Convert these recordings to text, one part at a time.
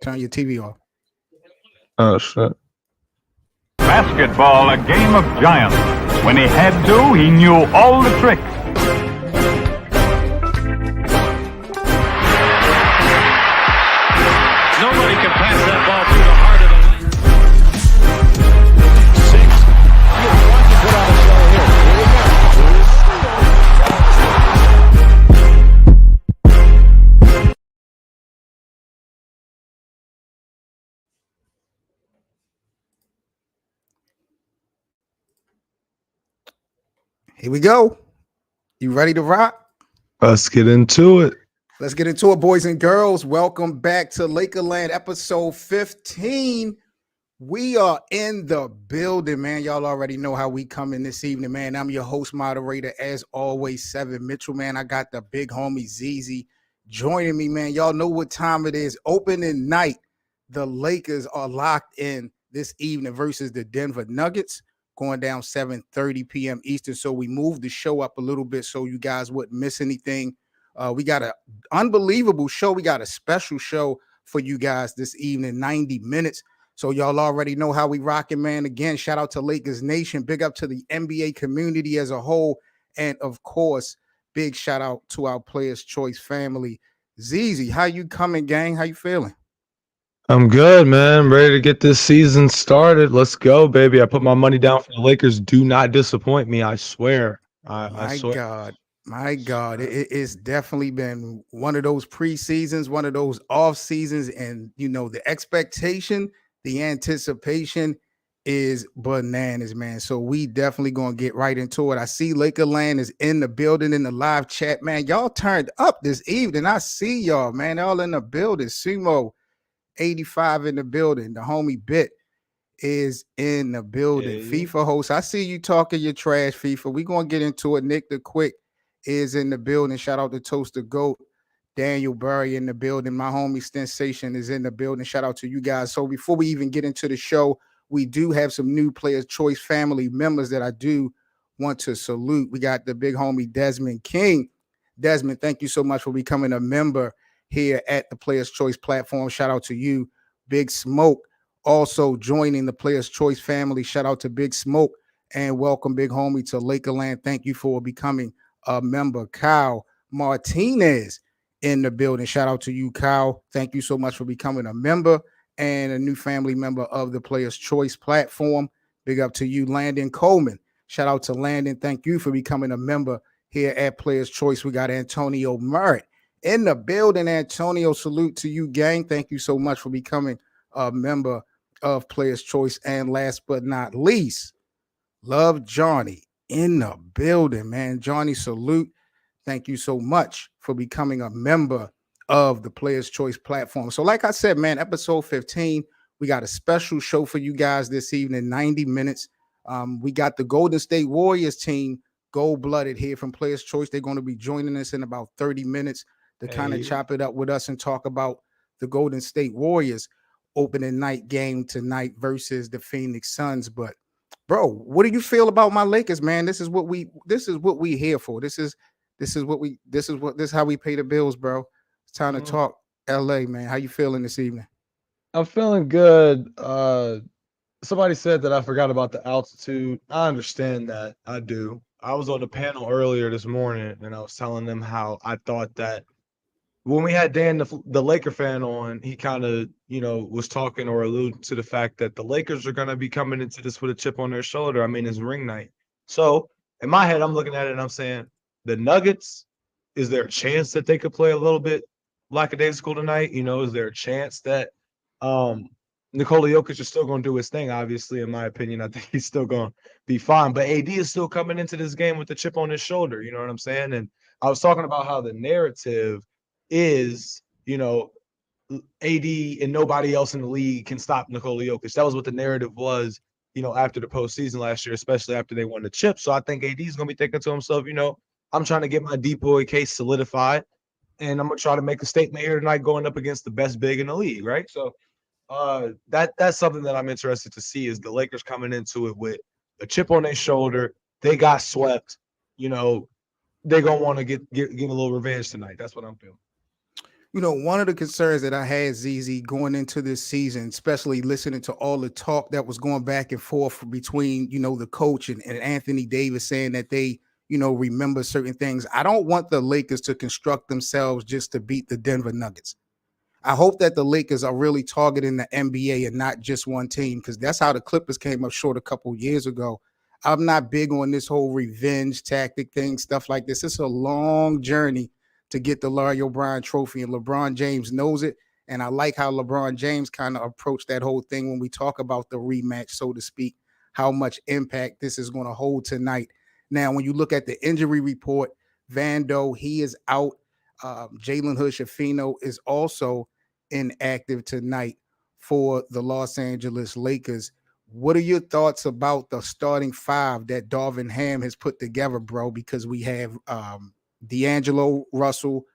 Turn your TV off. Oh, shit. Basketball, a game of giants. When he had to, he knew all the tricks. Nobody can pass that ball through the heart of the lane. 6. You want to put on a show here. Here we go. You ready to rock? Let's get into it. Let's get into it, boys and girls. Welcome back to Lakerland, episode 15. We are in the building, man. Y'all already know how we come in this evening, man. I'm your host, moderator, as always, Seven Mitchell, man. I got the big homie Zaza joining me, man. Y'all know what time it is. Opening night. The Lakers are locked in this evening versus the Denver Nuggets, going down 7:30 p.m. Eastern. So we moved the show up a little bit so you guys wouldn't miss anything. We got an unbelievable show. We got a special show for you guys this evening, 90 minutes. So y'all already know how we rocking, man. Again, shout out to Lakers Nation. Big up to the NBA community as a whole. And, of course, big shout out to our Players' Choice family. Zaza, how you coming, gang? How you feeling? I'm good, man. I'm ready to get this season started. Let's go, baby. I put my money down for the Lakers. Do not disappoint me. I swear. I swear. My God. It's definitely been one of those preseasons, one of those off seasons. And, you know, the expectation, the anticipation is bananas, man. So we definitely going to get right into it. I see Lakerland is in the building in the live chat, man. Y'all turned up this evening. I see y'all, man. All in the building. Sumo 85 in the building. The homie Bit is in the building. Yeah. FIFA host. I see you talking your trash, FIFA. We're going to get into it. Nick the Quick is in the building. Shout out to Toaster Goat. Daniel Burry in the building. My homie Sensation is in the building. Shout out to you guys. So before we even get into the show, we do have some new Players' Choice family members that I do want to salute. We got the big homie Desmond King. Desmond, thank you so much for becoming a member here at the Players' Choice platform. Shout out to you. Big Smoke also joining the Players' Choice family. Shout out to Big Smoke and welcome, big homie, to Lakerland. Thank you for becoming a member. Kyle Martinez in the building. Shout out to you, Kyle. Thank you so much for becoming a member and a new family member of the Players' Choice platform. Big up to you, Landon Coleman. Shout out to Landon. Thank you for becoming a member here at Players' Choice. We got Antonio Merritt in the building. Antonio, salute to you, gang. Thank you so much for becoming a member of Players' Choice. And last but not least, Love Johnny in the building, man. Johnny, salute. Thank you so much for becoming a member of the Players' Choice platform. So like I said, man, episode 15, we got a special show for you guys this evening, 90 minutes. We got the Golden State Warriors team, gold-blooded, here from Players' Choice. They're going to be joining us in about 30 minutes to kind of chop it up with us and talk about the Golden State Warriors opening night game tonight versus the Phoenix Suns. But bro, what do you feel about my Lakers, man? This is what we here for. This is how we pay the bills, bro. It's time to talk LA, man. How you feeling this evening? I'm feeling good. Somebody said that I forgot about the altitude. I understand that. I do. I was on the panel earlier this morning, and I was telling them how I thought that when we had Dan, the Laker fan, on, he kind of, was talking or alluding to the fact that the Lakers are going to be coming into this with a chip on their shoulder. I mean, it's ring night. So in my head, I'm looking at it and I'm saying, the Nuggets, is there a chance that they could play a little bit lackadaisical tonight? Is there a chance that Nikola Jokic is still going to do his thing? Obviously, in my opinion, I think he's still going to be fine. But AD is still coming into this game with the chip on his shoulder. You know what I'm saying? And I was talking about how the narrative is, AD and nobody else in the league can stop Nikola Jokic. That was what the narrative was, after the postseason last year, especially after they won the chip. So I think AD is going to be thinking to himself, I'm trying to get my deep boy case solidified, and I'm going to try to make a statement here tonight going up against the best big in the league, right? So that's something that I'm interested to see, is the Lakers coming into it with a chip on their shoulder. They got swept. They're going to want to get a little revenge tonight. That's what I'm feeling. One of the concerns that I had, ZZ, going into this season, especially listening to all the talk that was going back and forth between, the coach and Anthony Davis saying that they, remember certain things. I don't want the Lakers to construct themselves just to beat the Denver Nuggets. I hope that the Lakers are really targeting the NBA and not just one team, because that's how the Clippers came up short a couple years ago. I'm not big on this whole revenge tactic thing, stuff like this. It's a long journey to get the Larry O'Brien trophy, and LeBron James knows it. And I like how LeBron James kind of approached that whole thing when we talk about the rematch, so to speak, how much impact this is going to hold tonight. Now, when you look at the injury report, Vando, he is out. Jalen Hood-Schifino is also inactive tonight for the Los Angeles Lakers. What are your thoughts about the starting five that Darvin Ham has put together, bro? Because we have D'Angelo Russell,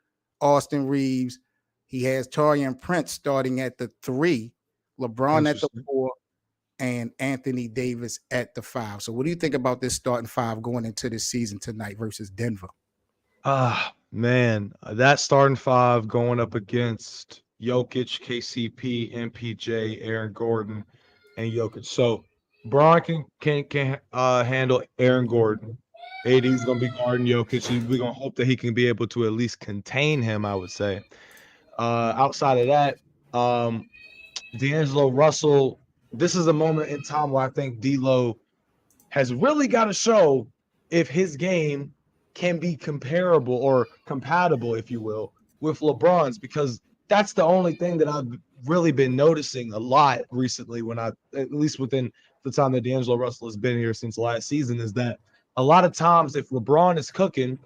Austin Reeves. He has Taurean Prince starting at the 3, LeBron at the 4, and Anthony Davis at the 5. So what do you think about this starting 5 going into this season tonight versus Denver? Man, that starting 5 going up against Jokic, KCP, MPJ, Aaron Gordon, and Jokic. So Bron can handle Aaron Gordon. AD's gonna be guarding Jokic. We're gonna hope that he can be able to at least contain him, I would say. Outside of that, D'Angelo Russell, this is a moment in time where I think D'Lo has really got to show if his game can be comparable or compatible, if you will, with LeBron's, because that's the only thing that I've really been noticing a lot recently at least within the time that D'Angelo Russell has been here since last season, is that a lot of times if LeBron is cooking,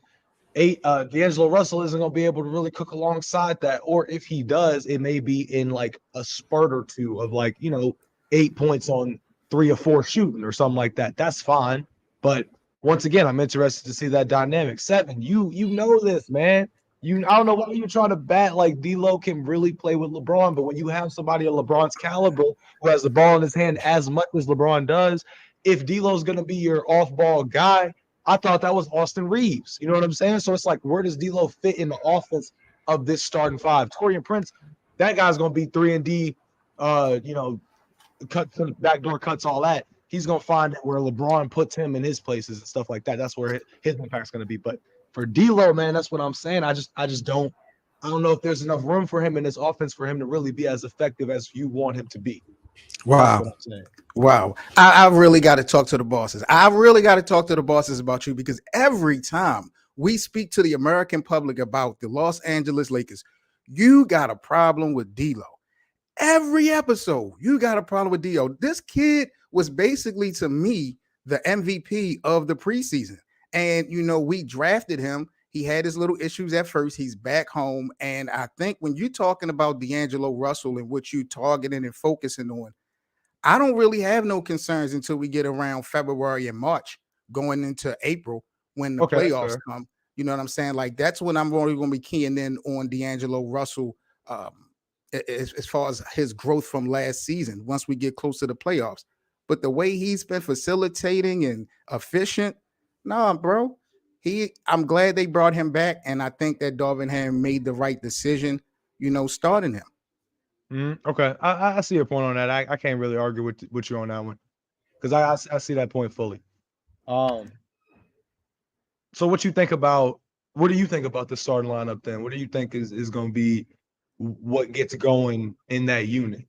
D'Angelo Russell isn't going to be able to really cook alongside that. Or if he does, it may be in like a spurt or two of 8 points on 3 or 4 shooting or something like that. That's fine. But once again, I'm interested to see that dynamic. 7, you know this, man. I don't know why you're trying to bat like D'Lo can really play with LeBron, but when you have somebody of LeBron's caliber who has the ball in his hand as much as LeBron does, if D'Lo's going to be your off-ball guy, I thought that was Austin Reeves. You know what I'm saying? So it's like, where does D'Lo fit in the offense of this starting 5? Taurean Prince, that guy's going to be 3-and-D, cut to the backdoor cuts, all that. He's going to find where LeBron puts him in his places and stuff like that. That's where his impact's going to be. But for D'Lo, man, that's what I'm saying. I don't know if there's enough room for him in this offense for him to really be as effective as you want him to be. Wow. Wow. I really got to talk to the bosses. I really got to talk to the bosses about you, because every time we speak to the American public about the Los Angeles Lakers, you got a problem with D'Lo. Every episode, you got a problem with D'Lo. This kid was basically, to me, the MVP of the preseason. And, we drafted him. He had his little issues at first. He's back home. And I think when you're talking about D'Angelo Russell and what you targeting and focusing on, I don't really have no concerns until we get around February and March going into April when the playoffs come. You know what I'm saying? Like, that's when I'm really going to be keying in on D'Angelo Russell as far as his growth from last season once we get close to the playoffs. But the way he's been facilitating and efficient, nah, bro. I'm glad they brought him back, and I think that Darvin Ham made the right decision, starting him. Okay, I see your point on that. I can't really argue with you on that one, because I see that point fully. So what do you think about the starting lineup then? What do you think is going to be what gets going in that unit?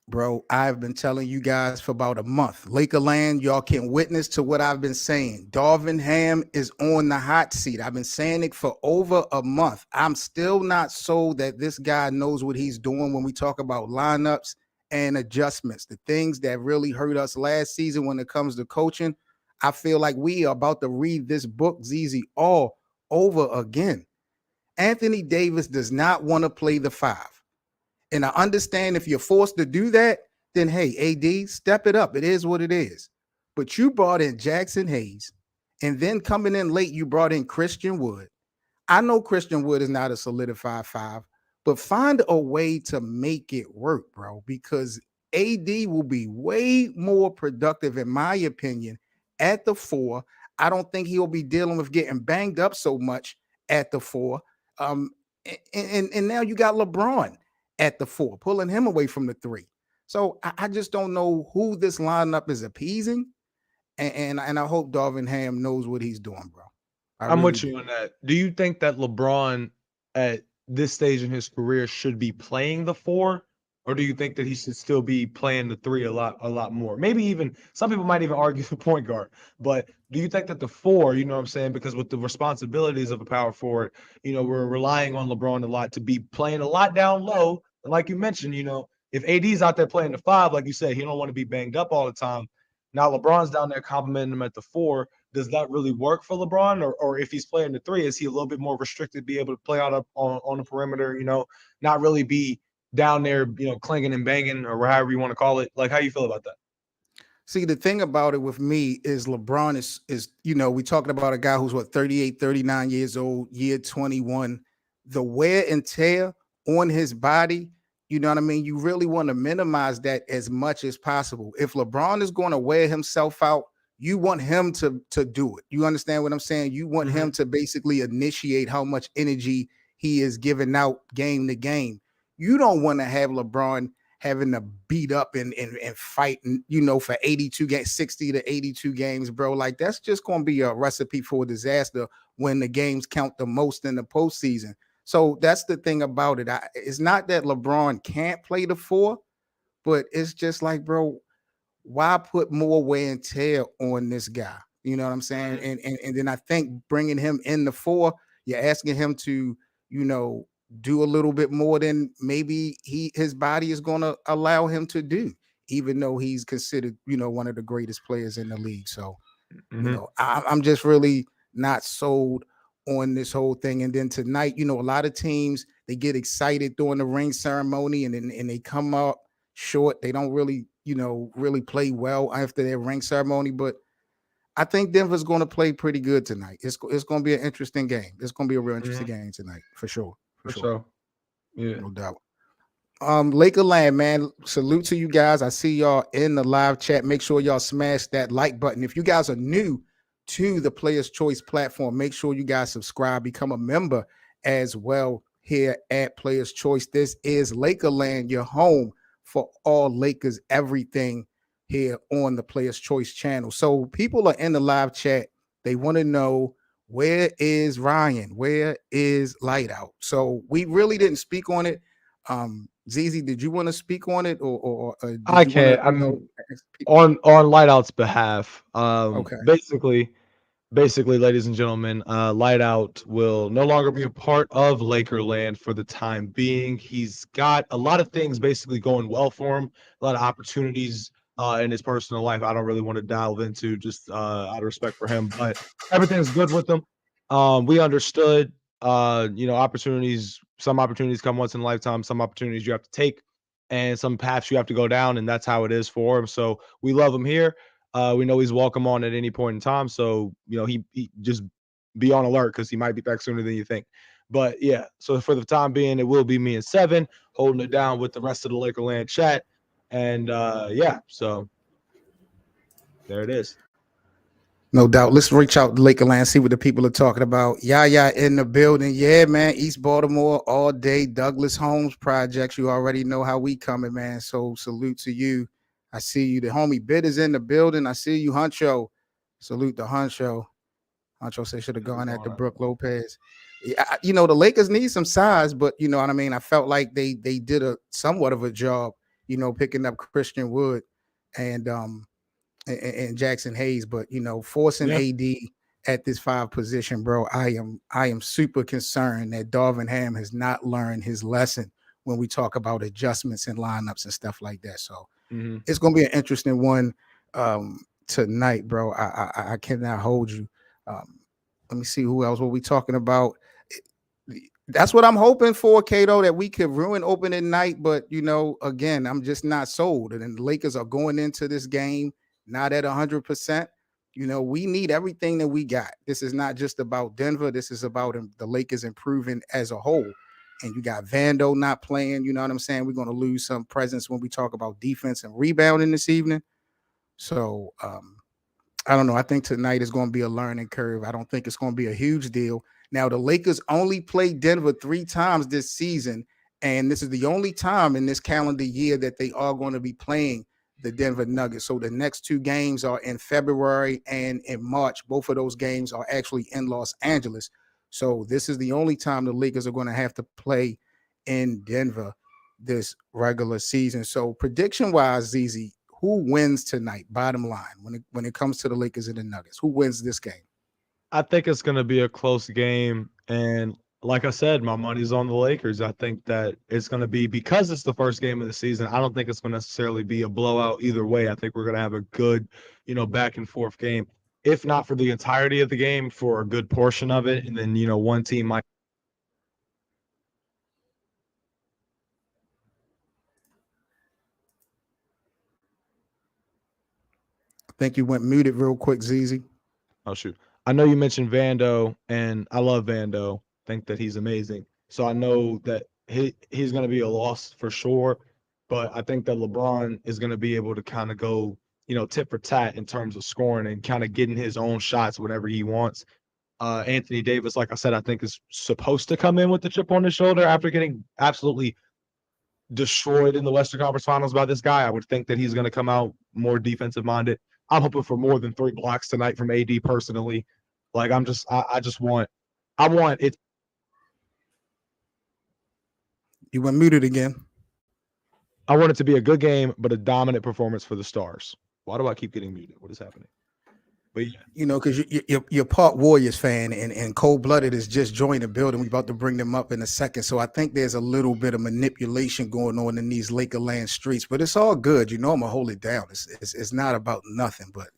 Bro, I've been telling you guys for about a month. LAKERLAND, y'all can witness to what I've been saying. Darvin Ham is on the hot seat. I've been saying it for over a month. I'm still not sold that this guy knows what he's doing when we talk about lineups and adjustments. The things that really hurt us last season when it comes to coaching, I feel like we are about to read this book, ZZ, all over again. Anthony Davis does not want to play the 5. And I understand if you're forced to do that, then hey, AD, step it up. It is what it is. But you brought in Jackson Hayes, and then coming in late, you brought in Christian Wood. I know Christian Wood is not a solidified 5, but find a way to make it work, bro, because AD will be way more productive, in my opinion, at the 4. I don't think he'll be dealing with getting banged up so much at the 4. And now you got LeBron at the 4, pulling him away from the 3. So I just don't know who this lineup is appeasing. And I hope Darvin Ham knows what he's doing, bro. I'm with you on that. Do you think that LeBron at this stage in his career should be playing the 4, or do you think that he should still be playing the 3 a lot more? Maybe even some people might even argue the point guard. But do you think that the 4, you know what I'm saying? Because with the responsibilities of a power forward, we're relying on LeBron a lot to be playing a lot down low. And like you mentioned, if AD's out there playing the 5, like you said, he don't want to be banged up all the time. Now LeBron's down there complimenting him at the 4. Does that really work for LeBron? Or if he's playing the 3, is he a little bit more restricted, be able to play out on the perimeter, not really be down there, clanging and banging or however you want to call it? Like, how you feel about that? See, the thing about it with me is LeBron is we talking about a guy who's 38, 39 years old, year 21. The wear and tear on his body, you know what I mean? You really want to minimize that as much as possible. If LeBron is going to wear himself out, you want him to do it. You understand what I'm saying? You want him to basically initiate how much energy he is giving out game to game. You don't want to have LeBron having to beat up and fight, for 82 games, 60 to 82 games, bro. Like, that's just going to be a recipe for a disaster when the games count the most in the postseason. So that's the thing about it. It's not that LeBron can't play the 4, but it's just like, bro, why put more wear and tear on this guy? You know what I'm saying? And then I think bringing him in the 4, you're asking him to, do a little bit more than maybe his body is going to allow him to do, even though he's considered, one of the greatest players in the league. So, I'm just really not sold on this whole thing. And then tonight, a lot of teams, they get excited during the ring ceremony and they come up short. They don't really, really play well after their ring ceremony. But I think Denver's going to play pretty good tonight. It's going to be an interesting game. It's going to be a real interesting game tonight, for sure. For sure. Yeah. No doubt. LAKERLAND, man, salute to you guys. I see y'all in the live chat. Make sure y'all smash that like button. If you guys are new to the Players Choice platform, make sure you guys subscribe, become a member as well here at Players Choice. This is LAKERLAND, your home for all Lakers, everything here on the Players Choice channel. So people are in the live chat. They want to know, where is Ryan? Where is Lightout? So we really didn't speak on it. Zaza, did you want to speak on it, or I can't? I'm on Lightout's behalf. Okay. Basically, ladies and gentlemen, Lightout will no longer be a part of LAKERLAND for the time being. He's got a lot of things basically going well for him, a lot of opportunities in his personal life. I don't really want to delve into, just out of respect for him, but everything's good with him. We understood, opportunities. Some opportunities come once in a lifetime. Some opportunities you have to take, and some paths you have to go down, and that's how it is for him. So we love him here. We know he's welcome on at any point in time. So, he just be on alert, because he might be back sooner than you think. But yeah, so for the time being, it will be me and Seven holding it down with the rest of the LAKERLAND chat. And so there it is. No doubt. Let's reach out to LAKERLAND, see what the people are talking about. Yeah, in the building. Yeah, man. East Baltimore all day. Douglas Homes projects. You already know how we coming, man. So salute to you. I see you. The homie Bid is in the building. I see you, Huncho. Salute to Huncho. Huncho said should have gone after Brook Lopez. Yeah, the Lakers need some size, but you know what I mean? I felt like they did a somewhat of a job, picking up Christian Wood and Jackson Hayes, but forcing AD at this 5 position, bro. I am super concerned that Darvin Ham has not learned his lesson when we talk about adjustments and lineups and stuff like that. So it's gonna be an interesting one tonight, bro. I cannot hold you. Let me see who else were we talking about. That's what I'm hoping for, Kato, that we could ruin opening night. But again, I'm just not sold. And the Lakers are going into this game not at 100%. We need everything that we got. This is not just about Denver. This is about the Lakers improving as a whole. And you got Vando not playing. You know what I'm saying? We're going to lose some presence when we talk about defense and rebounding this evening. So I don't know. I think tonight is going to be a learning curve. I don't think it's going to be a huge deal. Now, the Lakers only played Denver 3 times this season, and this is the only time in this calendar year that they are going to be playing the Denver Nuggets. So the next 2 games are in February and in March. Both of those games are actually in Los Angeles. So this is the only time the Lakers are going to have to play in Denver this regular season. So prediction-wise, ZZ, who wins tonight? Bottom line, when it comes to the Lakers and the Nuggets, who wins this game? I think it's going to be a close game. And like I said, my money's on the Lakers. I think that it's going to be, because it's the first game of the season, I don't think it's going to necessarily be a blowout either way. I think we're going to have a good, back and forth game, if not for the entirety of the game, for a good portion of it. And then, one team might. I think you went muted real quick, ZZ. Oh, shoot. I know you mentioned Vando, and I love Vando. Think that he's amazing. So I know that he's going to be a loss for sure. But I think that LeBron is going to be able to kind of go, tit for tat in terms of scoring and kind of getting his own shots whenever he wants. Anthony Davis, like I said, I think is supposed to come in with the chip on his shoulder after getting absolutely destroyed in the Western Conference Finals by this guy. I would think that he's going to come out more defensive minded. I'm hoping for more than 3 blocks tonight from AD personally. Like I want it. You went muted again. I want it to be a good game, but a dominant performance for the Stars. Why do I keep getting muted? What is happening? But yeah. Because you're part Warriors fan, and Cold Blooded is just joined the building. We're about to bring them up in a second. So I think there's a little bit of manipulation going on in these Lakerland streets, but it's all good. I'm going to hold it down. It's not about nothing, but,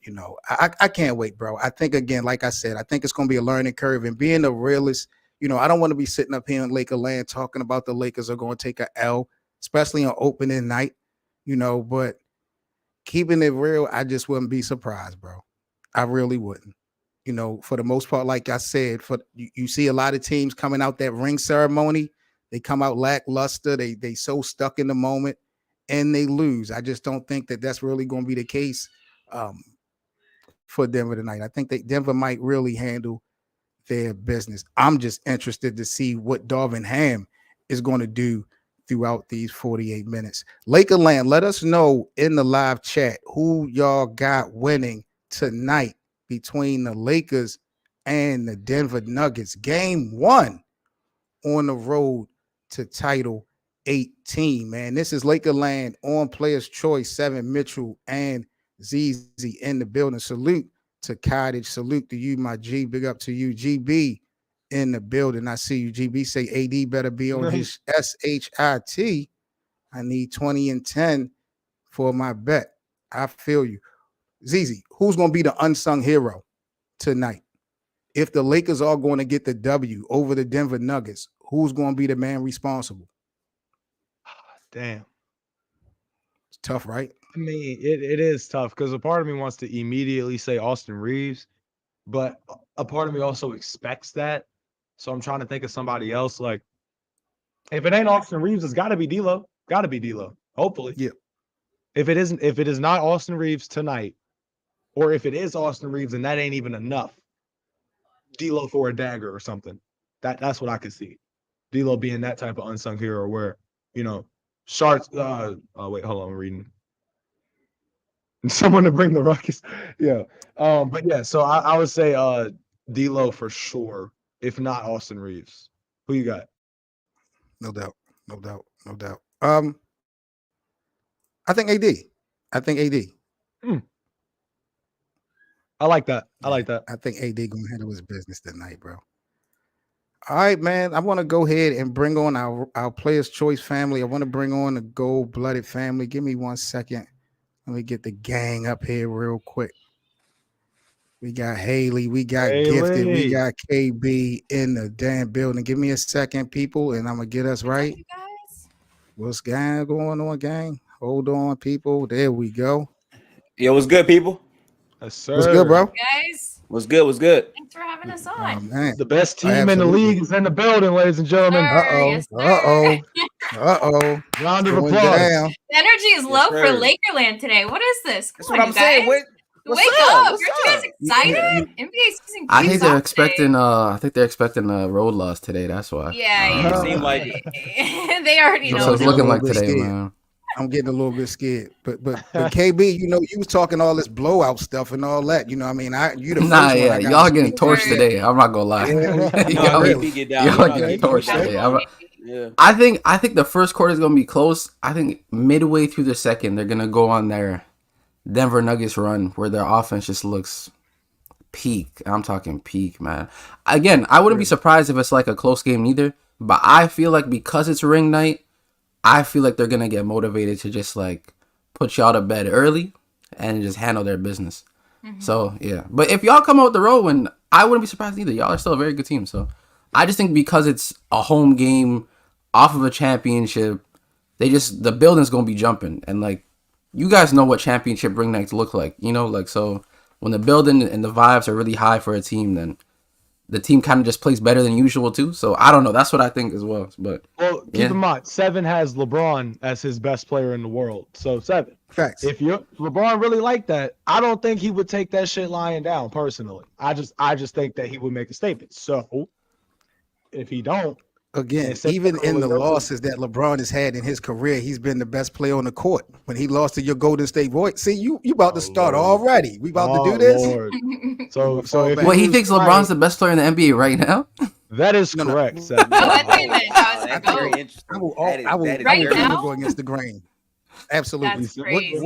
I can't wait, bro. I think, again, like I said, I think it's going to be a learning curve. And being a realist, I don't want to be sitting up here in Lakerland talking about the Lakers are going to take a L, especially on opening night, but keeping it real, I just wouldn't be surprised, bro. I really wouldn't. For the most part, like I said, you see a lot of teams coming out that ring ceremony. They come out lackluster. They so stuck in the moment, and they lose. I just don't think that that's really going to be the case for Denver tonight. I think that Denver might really handle their business. I'm just interested to see what Darvin Ham is going to do throughout these 48 minutes. Lakerland, let us know in the live chat who y'all got winning tonight between the Lakers and the Denver Nuggets. Game 1 on the road to title 18, man. This is Lakerland on Players Choice. 7 Mitchell and ZZ in the building. Salute to Cottage. Salute to you, my G. Big up to you, GB in the building. I see you, GB. Say AD better be on his SHIT. I need 20 and 10 for my bet. I feel you. ZZ, who's going to be the unsung hero tonight? If the Lakers are going to get the W over the Denver Nuggets, who's going to be the man responsible? Damn. It's tough, right? I mean, it is tough because a part of me wants to immediately say Austin Reeves, but a part of me also expects that. So I'm trying to think of somebody else. Like, if it ain't Austin Reeves, it's got to be D'Lo. Got to be D'Lo. Hopefully. Yeah. If it is not Austin Reeves tonight, or if it is Austin Reeves and that ain't even enough, D'Lo for a dagger or something. That's what I could see. D'Lo being that type of unsung hero where, Sharks. Wait, hold on, I'm reading. Someone to bring the ruckus. Yeah. But yeah, so I would say D'Lo for sure, if not Austin Reeves. Who you got? No doubt. I think AD. I like that. I think AD gonna handle his business tonight, bro. All right, man. I want to go ahead and bring on our Players Choice family. I want to bring on the Gold-Blooded family. Give me 1 second. Let me get the gang up here real quick. We got Haley. We got Gifted. We got KB in the damn building. Give me a second, people, and I'm going to get us right. You guys? What's going on, gang? Hold on, people. There we go. Yo, what's good, people? Yes, sir. What's good, bro? Guys, What's good? thanks for having us Oh, on. man. The best team in the Absolutely. league is in the building, ladies and gentlemen. Yes, sir. Round of Going applause. down. The energy is low Yes, for sir. Lakerland today. What is this? That's Come what on, I'm you saying. guys. What What's Wake up? up! What's Aren't you up? guys excited? NBA season I kicks think they're off expecting. I think they're expecting a road loss today. That's why. today. Yeah, It seemed like yeah. They already That's know. what it's I'm getting looking a like little bit today, scared. man. I'm getting a little bit scared. But KB, you was talking all this blowout stuff and all that. You know, what I mean, you the first Nah, one yeah, I got. y'all getting Word. torched today. I'm not gonna lie. Yeah, y'all, really. get down. y'all You know, getting KP torched get down. today. Yeah. I think the first quarter is gonna be close. I think midway through the second, they're gonna go on their Denver Nuggets run where their offense just looks peak. I'm talking peak, man. Again, I wouldn't be surprised if it's like a close game neither. But I feel like because it's ring night, I feel like they're gonna get motivated to just like put y'all to bed early and just handle their business. So yeah, but if y'all come out the road, win, I wouldn't be surprised either. Y'all are still a very good team. So I just think because it's a home game off of a championship, the building's gonna be jumping, and like you guys know what championship ring nights look like, you know, like so when the building and the vibes are really high for a team, then the team kind of just plays better than usual too. So I don't know. That's what I think as well. But Well, keep in mind, 7 has LeBron as his best player in the world. So 7. Facts. If LeBron really liked that, I don't think he would take that shit lying down personally. I just think that he would make a statement. So if he don't, Again, except even for in the Philadelphia. losses that LeBron has had in his career, he's been the best player on the court. When he lost to your Golden State Warriors, see you about to start Lord. already. We about to do this. Lord. So if Well, wait, he lose thinks tonight, LeBron's the best player in the NBA right now? that is No, no. correct. Seth. Oh, that's even Wow, that's go. very interesting. I will That is never Right now? go against the grain. Absolutely. That's crazy.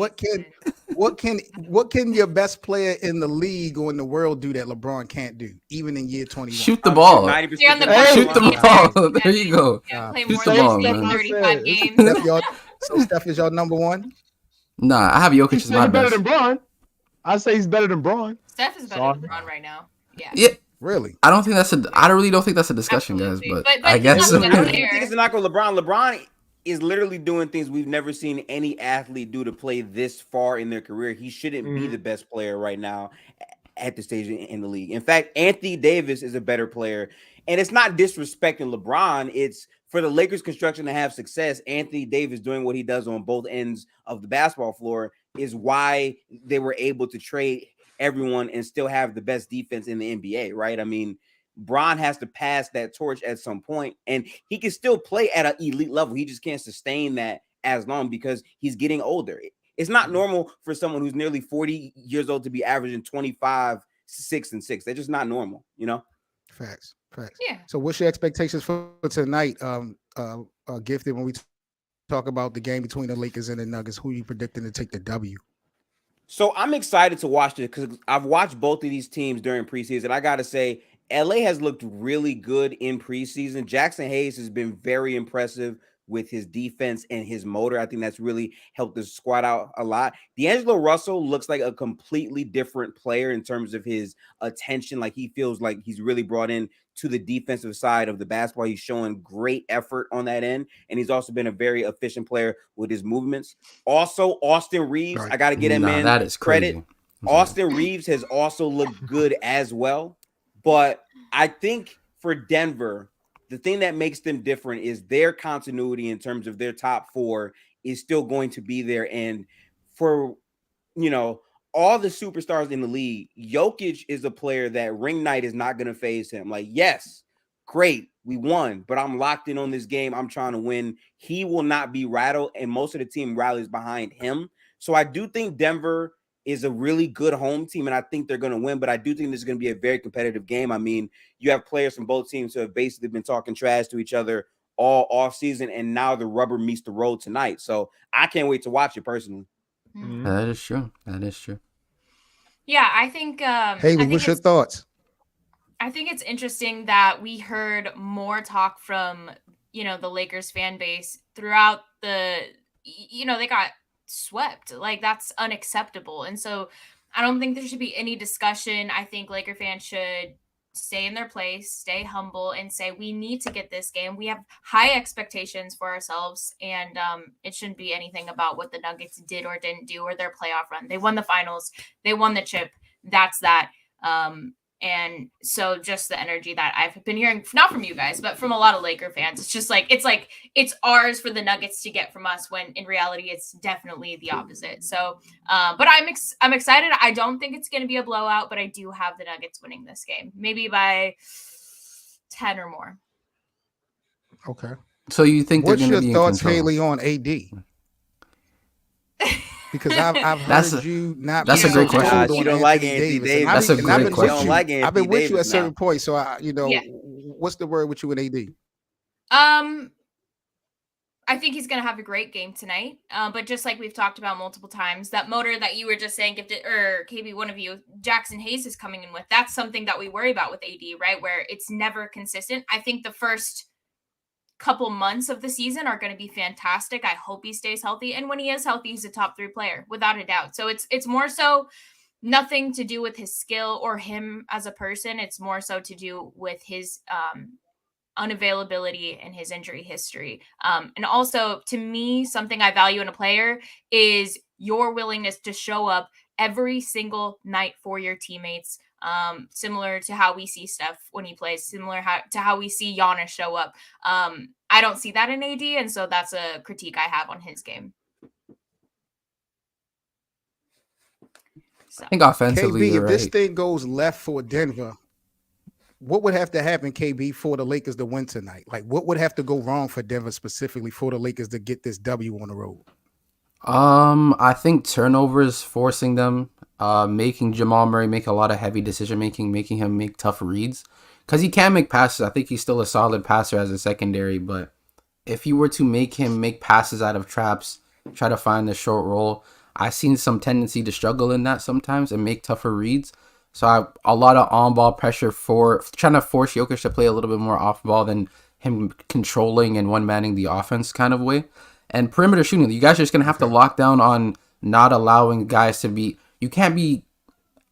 What can your best player in the league or in the world do that LeBron can't do, even in year 21? Shoot the ball. 90% You're on the Hey, Shoot the ball. There you go. Yeah, play Shoot more the than ball, 30, man. 35 games. Steph is your number one. Nah, I have Jokic You as say my he's better best. than Braun. I say he's better than Braun. Steph is better Sorry. than LeBron right now. Yeah. Yeah, Really? I really don't think that's a discussion, Absolutely. guys. But I he's guess. not the I best don't player. even think it's a knock on LeBron. LeBron is literally doing things we've never seen any athlete do to play this far in their career. He shouldn't be the best player right now at the stage in the league. In fact, Anthony Davis is a better player. And it's not disrespecting LeBron. It's for the Lakers construction to have success. Anthony Davis doing what he does on both ends of the basketball floor is why they were able to trade everyone and still have the best defense in the NBA, right? I mean, Bron has to pass that torch at some point, and he can still play at an elite level. He just can't sustain that as long because he's getting older. It's not normal for someone who's nearly 40 years old to be averaging 25, 6, and 6. They're just not normal, you know? Facts. Yeah. So what's your expectations for tonight, Gifted, when we talk about the game between the Lakers and the Nuggets? Who are you predicting to take the W? So I'm excited to watch this because I've watched both of these teams during preseason. I got to say, LA has looked really good in preseason. Jackson Hayes has been very impressive with his defense and his motor. I think that's really helped the squad out a lot. D'Angelo Russell looks like a completely different player in terms of his attention. Like he feels like he's really brought in to the defensive side of the basketball. He's showing great effort on that end. And he's also been a very efficient player with his movements. Also, Austin Reeves, Right. I got to get him in that is credit. crazy. Austin Reeves has also looked good as well. But I think for Denver, the thing that makes them different is their continuity in terms of their top 4 is still going to be there. And for, all the superstars in the league, Jokic is a player that ring night is not going to phase him. Like, yes, great, we won, but I'm locked in on this game. I'm trying to win. He will not be rattled, and most of the team rallies behind him. So I do think Denver is a really good home team, and I think they're going to win, but I do think this is going to be a very competitive game. I mean, you have players from both teams who have basically been talking trash to each other all offseason, and now the rubber meets the road tonight. So I can't wait to watch it personally. That is true. Yeah, I think. Haley, what's your thoughts? I think it's interesting that we heard more talk from the Lakers fan base throughout they got swept. Like that's unacceptable, and so I don't think there should be any discussion. I think Laker fans should stay in their place, stay humble, and say we need to get this game. We have high expectations for ourselves, and it shouldn't be anything about what the Nuggets did or didn't do or their playoff run. They won the finals, they won the chip. That's that. And so just the energy that I've been hearing, not from you guys, but from a lot of Laker fans, it's just like it's ours for the Nuggets to get from us, when in reality it's definitely the opposite. So but I'm excited. I don't think it's going to be a blowout, but I do have the Nuggets winning this game, maybe by 10 or more. Okay. So you think they're What's going to your be in thoughts, control? Haley, on AD? Because I've heard you not. That's be a great so question. sold on You don't like Anthony And Davis. That's a and great I've been question. with You don't you. like I've been Anthony with you at Davis certain now. points. So Yeah. what's the word with you and AD? I think he's going to have a great game tonight. But just like we've talked about multiple times, that motor that you were just saying, Gifted, or KB, one of you, Jackson Hayes is coming in with, that's something that we worry about with AD, right? Where it's never consistent. I think the first couple months of the season are going to be fantastic. I hope he stays healthy. And when he is healthy, he's a top 3 player, without a doubt. So it's more so nothing to do with his skill or him as a person. It's more so to do with his unavailability and his injury history. And also, to me, something I value in a player is your willingness to show up every single night for your teammates. Similar to how we see Steph when he plays, similar to how we see Giannis show up. I don't see that in AD, and so that's a critique I have on his game. So. I think offensively, KB, you're if this right. thing goes left for Denver, what would have to happen, KB, for the Lakers to win tonight? Like, what would have to go wrong for Denver specifically for the Lakers to get this W on the road? I think turnovers forcing them, making Jamal Murray make a lot of heavy decision making, making him make tough reads, because he can make passes. I think he's still a solid passer as a secondary, but if you were to make him make passes out of traps, try to find the short roll, I've seen some tendency to struggle in that sometimes and make tougher reads. So a lot of on-ball pressure for trying to force Jokic to play a little bit more off-ball than him controlling and one-manning the offense kind of way. And perimeter shooting, you guys are just going to have to lock down on not allowing guys to be... You can't be...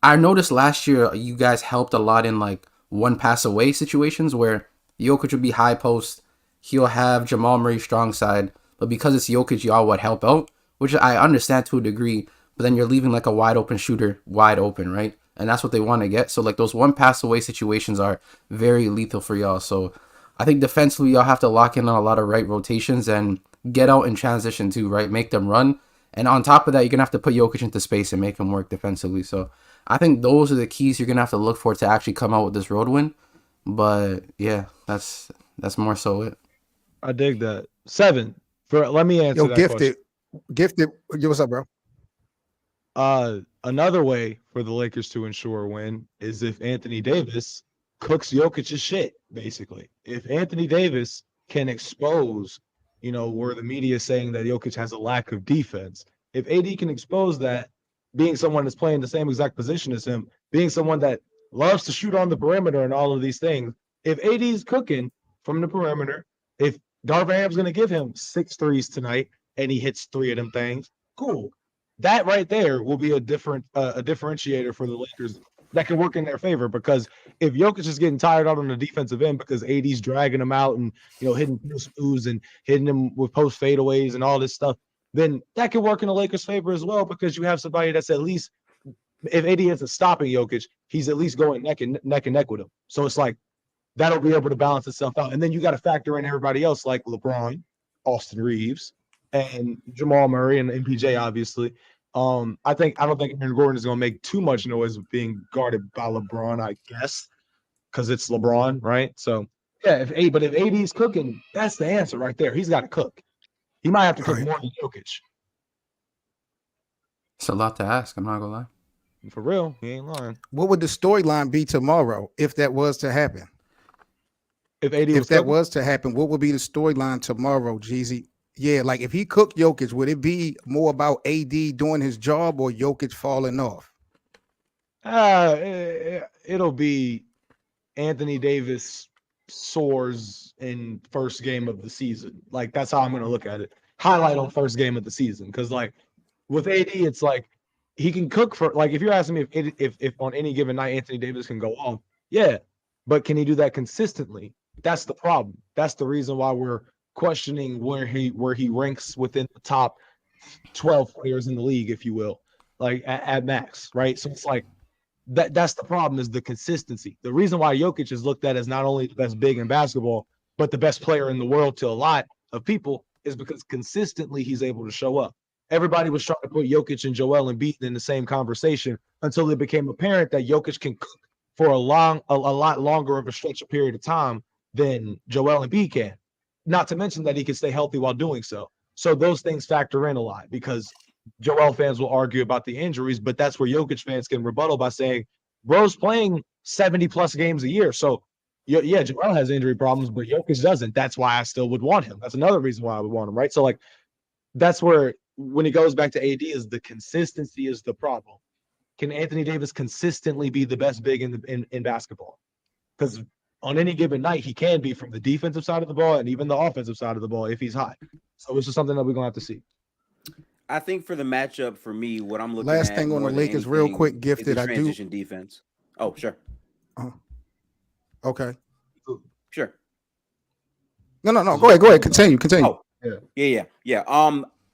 I noticed last year you guys helped a lot in like one pass away situations where Jokic would be high post, he'll have Jamal Murray strong side, but because it's Jokic, y'all would help out, which I understand to a degree, but then you're leaving like a wide open shooter wide open, right? And that's what they want to get. So like those one pass away situations are very lethal for y'all. So I think defensively, y'all have to lock in on a lot of right rotations and get out in transition too, right? Make them run. And on top of that, you're going to have to put Jokic into space and make him work defensively. So I think those are the keys you're going to have to look for to actually come out with this road win. But yeah, that's more so it. I dig that. 7. Let me answer that question. Gifted. What's up, bro? Another way for the Lakers to ensure a win is if Anthony Davis cooks Jokic's shit, basically. If Anthony Davis can expose, where the media is saying that Jokic has a lack of defense, if AD can expose that, being someone that's playing the same exact position as him, being someone that loves to shoot on the perimeter and all of these things, if AD is cooking from the perimeter, if Darvin Ham's going to give him 6 threes tonight and he hits 3 of them things, cool. That right there will be a differentiator for the Lakers that can work in their favor, because if Jokic is getting tired out on the defensive end because AD's dragging him out and hitting moves and hitting him with post fadeaways and all this stuff, then that can work in the Lakers' favor as well, because you have somebody that's at least, if AD isn't stopping Jokic, he's at least going neck and neck with him. So it's like that'll be able to balance itself out. And then you got to factor in everybody else like LeBron, Austin Reeves, and Jamal Murray and MPJ, obviously. I don't think Aaron Gordon is going to make too much noise being guarded by LeBron, I guess, because it's LeBron, right? So yeah, if AD's cooking, that's the answer right there. He's got to cook. He might have to cook more than Jokic. It's a lot to ask. I'm not gonna lie. For real, he ain't lying. What would the storyline be tomorrow if that was to happen? If that was to happen, what would be the storyline tomorrow, Jeezy? Yeah, like if he cooked Jokic, would it be more about AD doing his job or Jokic falling off? It'll be Anthony Davis soars in first game of the season. Like that's how I'm going to look at it. Highlight on first game of the season, because like with AD, it's like he can cook for, like if you're asking me if on any given night Anthony Davis can go off, yeah, but can he do that consistently? That's the problem. That's the reason why we're questioning where he ranks within the top 12 players in the league, if you will, like at max, right? So it's like That's the problem, is the consistency. The reason why Jokic is looked at as not only the best big in basketball, but the best player in the world to a lot of people is because consistently he's able to show up. Everybody was trying to put Jokic and Joel Embiid in the same conversation until it became apparent that Jokic can cook for a lot longer of a stretch of period of time than Joel Embiid can. Not to mention that he can stay healthy while doing so. So those things factor in a lot, because Joel fans will argue about the injuries, but that's where Jokic fans can rebuttal by saying, bro's playing 70-plus games a year. So, yeah, Joel has injury problems, but Jokic doesn't. That's why I still would want him. That's another reason why I would want him, right? So, like, that's where, when it goes back to AD, is the consistency is the problem. Can Anthony Davis consistently be the best big in basketball? Because on any given night, he can be from the defensive side of the ball and even the offensive side of the ball if he's hot. So it's just something that we're going to have to see. I think for the matchup, for me, what I'm looking Last at thing on the more than Lakers, real anything quick, is Gifted. the I do. transition defense. Oh, sure. Okay. Sure. No. Go ahead. Continue. Oh, yeah.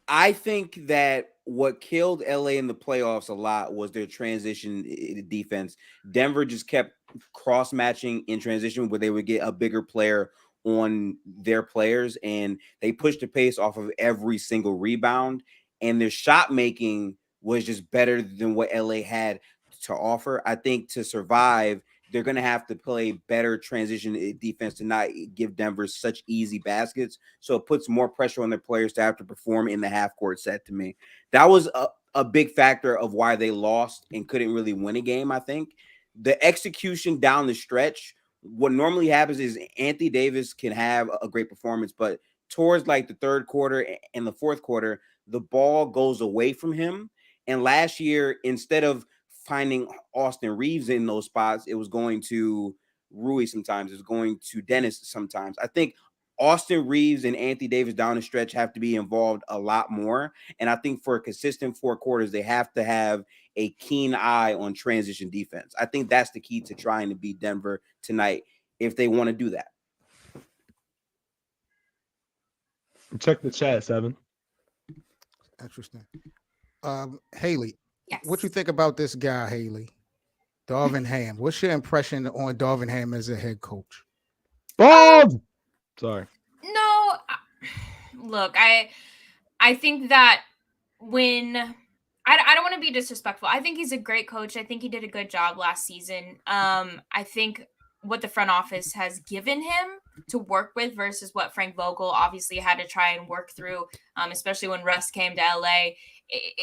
I think that what killed LA in the playoffs a lot was their transition defense. Denver just kept cross matching in transition where they would get a bigger player on their players, and they pushed the pace off of every single rebound, and their shot making was just better than what LA had to offer. I think to survive, they're going to have to play better transition defense to not give Denver such easy baskets. So it puts more pressure on their players to have to perform in the half court set. To me, that was a big factor of why they lost and couldn't really win a game. I think the execution down the stretch, what normally happens is Anthony Davis can have a great performance, but towards like the third quarter and the fourth quarter, the ball goes away from him. And last year, instead of finding Austin Reeves in those spots, it was going to Rui sometimes, it was going to Dennis sometimes. I think Austin Reeves and Anthony Davis down the stretch have to be involved a lot more. And I think for a consistent 4 quarters, they have to have a keen eye on transition defense. I think that's the key to trying to beat Denver tonight if they want to do that. Check the chat, Seven. Interesting. Haley, Yes. what you think about this guy, Haley? Darvin Ham. What's your impression on Darvin Ham as a head coach? Bald! Sorry. No, look, I think that when I don't want to be disrespectful. I think he's a great coach. I think he did a good job last season. I think what the front office has given him to work with versus what Frank Vogel obviously had to try and work through, especially when Russ came to LA.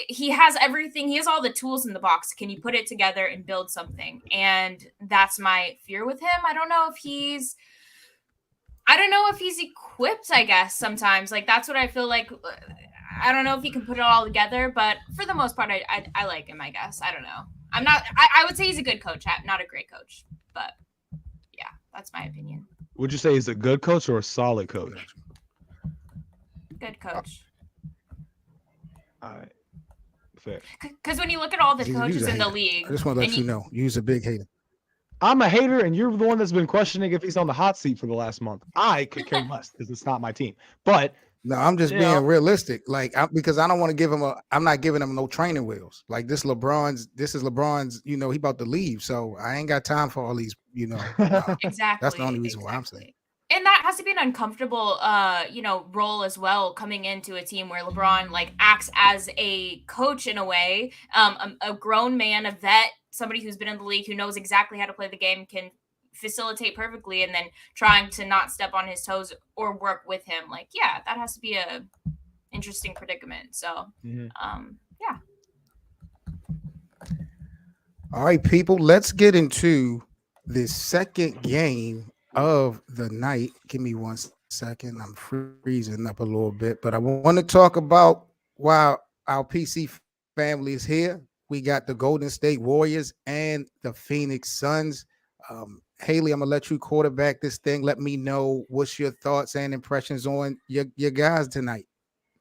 He has everything. He has all the tools in the box. Can you put it together and build something? And that's my fear with him. I don't know if he's equipped, I guess, sometimes. Like, that's what I feel like. I don't know if he can put it all together, but for the most part, I like him, I guess. I don't know. I would say he's a good coach, not a great coach. But, yeah, that's my opinion. Would you say he's a good coach or a solid coach? Good coach. All right. Fair. Because when you look at all the coaches in the league. I just want to let you know, you're a big hater. I'm a hater, and you're the one that's been questioning if he's on the hot seat for the last month. I could care less because it's not my team. But no, I'm just being realistic. Like, because I don't want to give him I'm not giving him no training wheels. Like, this is LeBron's, he about to leave. So I ain't got time for all these, Exactly. That's the only reason why I'm saying. And that has to be an uncomfortable, role as well, coming into a team where LeBron acts as a coach in a way, a grown man, a vet, somebody who's been in the league, who knows exactly how to play the game, can facilitate perfectly, and then trying to not step on his toes or work with him. That has to be a interesting predicament. So, yeah. All right, people, let's get into the second game of the night. Give me 1 second. I'm freezing up a little bit, but I want to talk about while our PC family is here. We got the Golden State Warriors and the Phoenix Suns. Haley, I'm gonna let you quarterback this thing. Let me know what's your thoughts and impressions on your guys tonight.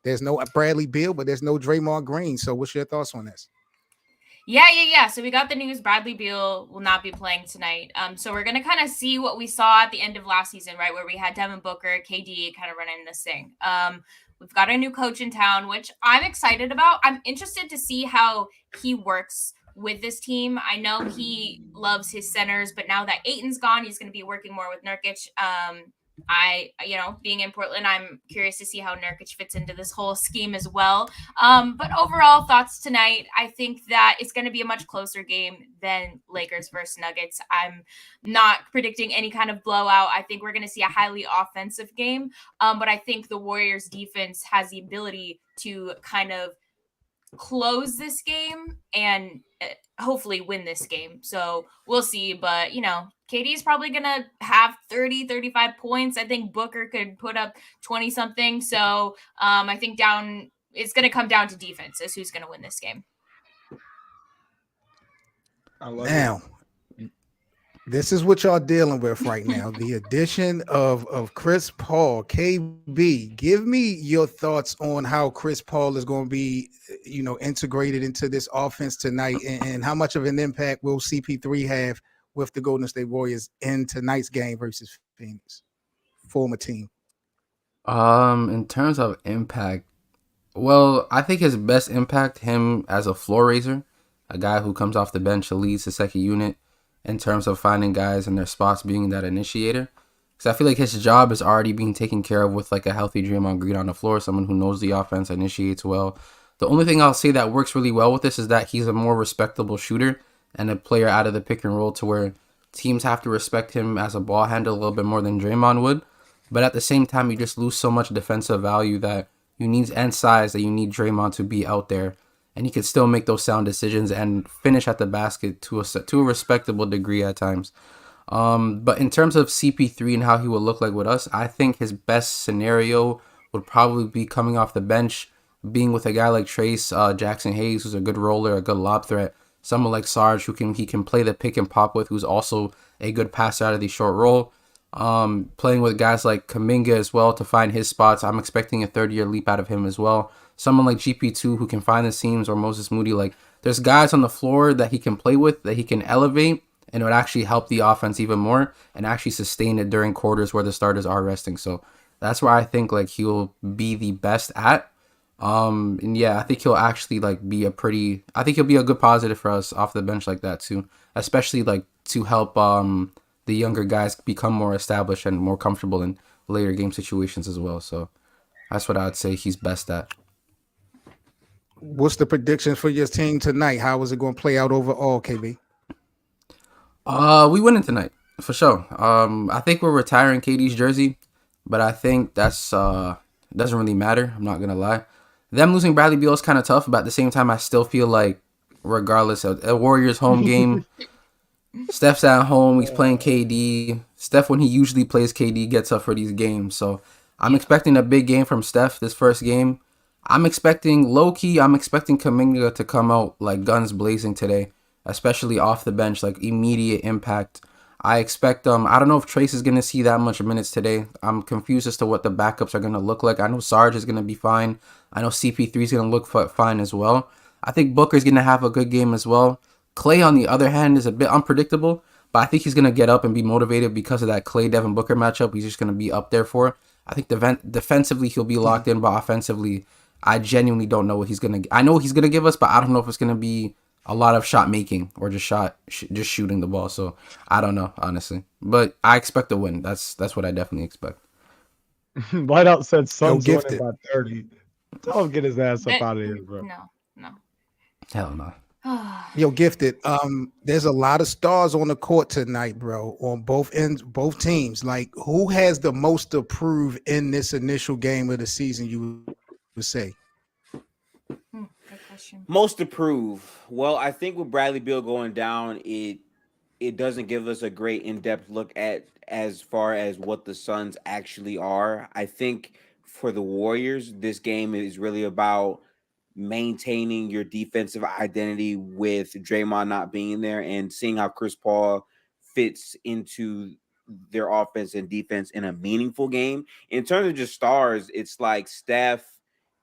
There's no Bradley Beal, but there's no Draymond Green. So what's your thoughts on this? Yeah. So we got the news. Bradley Beal will not be playing tonight. So we're going to kind of see what we saw at the end of last season, right? Where we had Devin Booker, KD kind of running this thing. We've got a new coach in town, which I'm excited about. I'm interested to see how he works with this team. I know he loves his centers, but now that Ayton's gone, he's going to be working more with Nurkic. Being in Portland, I'm curious to see how Nurkic fits into this whole scheme as well. But overall thoughts tonight, I think that it's going to be a much closer game than Lakers versus Nuggets. I'm not predicting any kind of blowout. I think we're going to see a highly offensive game. But I think the Warriors defense has the ability to kind of close this game and hopefully win this game. So we'll see. But, KD is probably going to have 30, 35 points. I think Booker could put up 20 something. So I think it's going to come down to defense as who's going to win this game. Now, this is what y'all dealing with right now. The addition of Chris Paul, KB. Give me your thoughts on how Chris Paul is going to be, integrated into this offense tonight, and how much of an impact will CP3 have with the Golden State Warriors in tonight's game versus Phoenix, former team. In terms of impact, well, I think his best impact, him as a floor raiser, a guy who comes off the bench and leads the second unit in terms of finding guys in their spots, being that initiator. Because I feel like his job is already being taken care of with like a healthy Draymond Green on the floor, someone who knows the offense, initiates well. The only thing I'll say that works really well with this is that he's a more respectable shooter and a player out of the pick and roll, to where teams have to respect him as a ball handler a little bit more than Draymond would. But at the same time, you just lose so much defensive value that you need, and size, that you need Draymond to be out there, and he could still make those sound decisions and finish at the basket to a respectable degree at times. But in terms of CP3 and how he would look like with us, I think his best scenario would probably be coming off the bench, being with a guy like Trace Jackson Hayes, who's a good roller, a good lob threat. Someone like Sarge, who he can play the pick and pop with, who's also a good passer out of the short roll. Playing with guys like Kuminga as well to find his spots. I'm expecting a third-year leap out of him as well. Someone like GP2 who can find the seams, or Moses Moody. Like, there's guys on the floor that he can play with, that he can elevate, and it would actually help the offense even more and actually sustain it during quarters where the starters are resting. So that's where I think like he'll be the best at. And yeah, I think he'll actually I think he'll be a good positive for us off the bench like that too, especially like to help the younger guys become more established and more comfortable in later game situations as well. So that's what I would say he's best at. What's the prediction for your team tonight? How is it going to play out overall, KB? We winning tonight for sure. I think we're retiring KD's jersey, but I think that's doesn't really matter. I'm not gonna lie. Them losing Bradley Beal is kind of tough, but at the same time, I still feel like, regardless of a Warriors home game, Steph's at home. He's playing KD. Steph, when he usually plays KD, gets up for these games. So I'm expecting a big game from Steph this first game. I'm expecting Kuminga to come out like guns blazing today, especially off the bench, like immediate impact. I expect I don't know if Trace is going to see that much minutes today. I'm confused as to what the backups are going to look like. I know Sarge is going to be fine. I know CP3 is going to look fine as well. I think Booker's going to have a good game as well. Klay, on the other hand, is a bit unpredictable, but I think he's going to get up and be motivated because of that Klay-Devin Booker matchup. He's just going to be up there for. I think defensively he'll be locked in, but offensively, I genuinely don't know what he's going to. I know he's going to give us, but I don't know if it's going to be a lot of shot making or just shooting the ball. So I don't know, honestly, but I expect a win. That's what I definitely expect. Whiteout said Suns winning Gifted. by 30. Tell him get his ass up out of here, bro. No. Hell no. Yo, Gifted. There's a lot of stars on the court tonight, bro, on both ends, both teams. Like, who has the most to prove in this initial game of the season, you would say? Good question. Most to prove. Well, I think with Bradley Beal going down, it doesn't give us a great in-depth look at as far as what the Suns actually are. I think for the Warriors, this game is really about maintaining your defensive identity with Draymond not being there and seeing how Chris Paul fits into their offense and defense in a meaningful game. In terms of just stars, it's like Steph,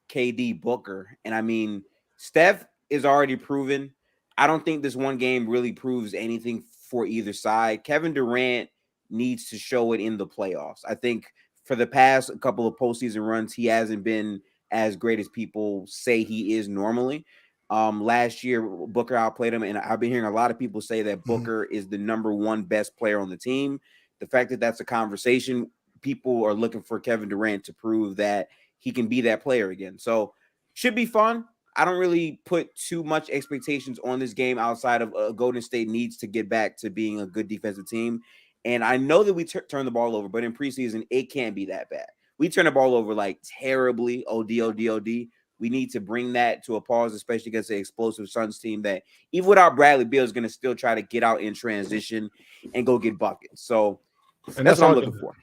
KD, Booker. And I mean, Steph is already proven. I don't think this one game really proves anything for either side. Kevin Durant needs to show it in the playoffs. I think for the past couple of postseason runs, he hasn't been as great as people say he is normally. Last year, Booker outplayed him, and I've been hearing a lot of people say that Booker is the number one best player on the team. The fact that that's a conversation, people are looking for Kevin Durant to prove that he can be that player again. So should be fun. I don't really put too much expectations on this game outside of Golden State needs to get back to being a good defensive team. And I know that we turn the ball over, but in preseason, it can't be that bad. We turn the ball over like terribly, OD. We need to bring that to a pause, especially against the explosive Suns team that even without Bradley Beal is going to still try to get out in transition and go get buckets. So that's what I'm looking for.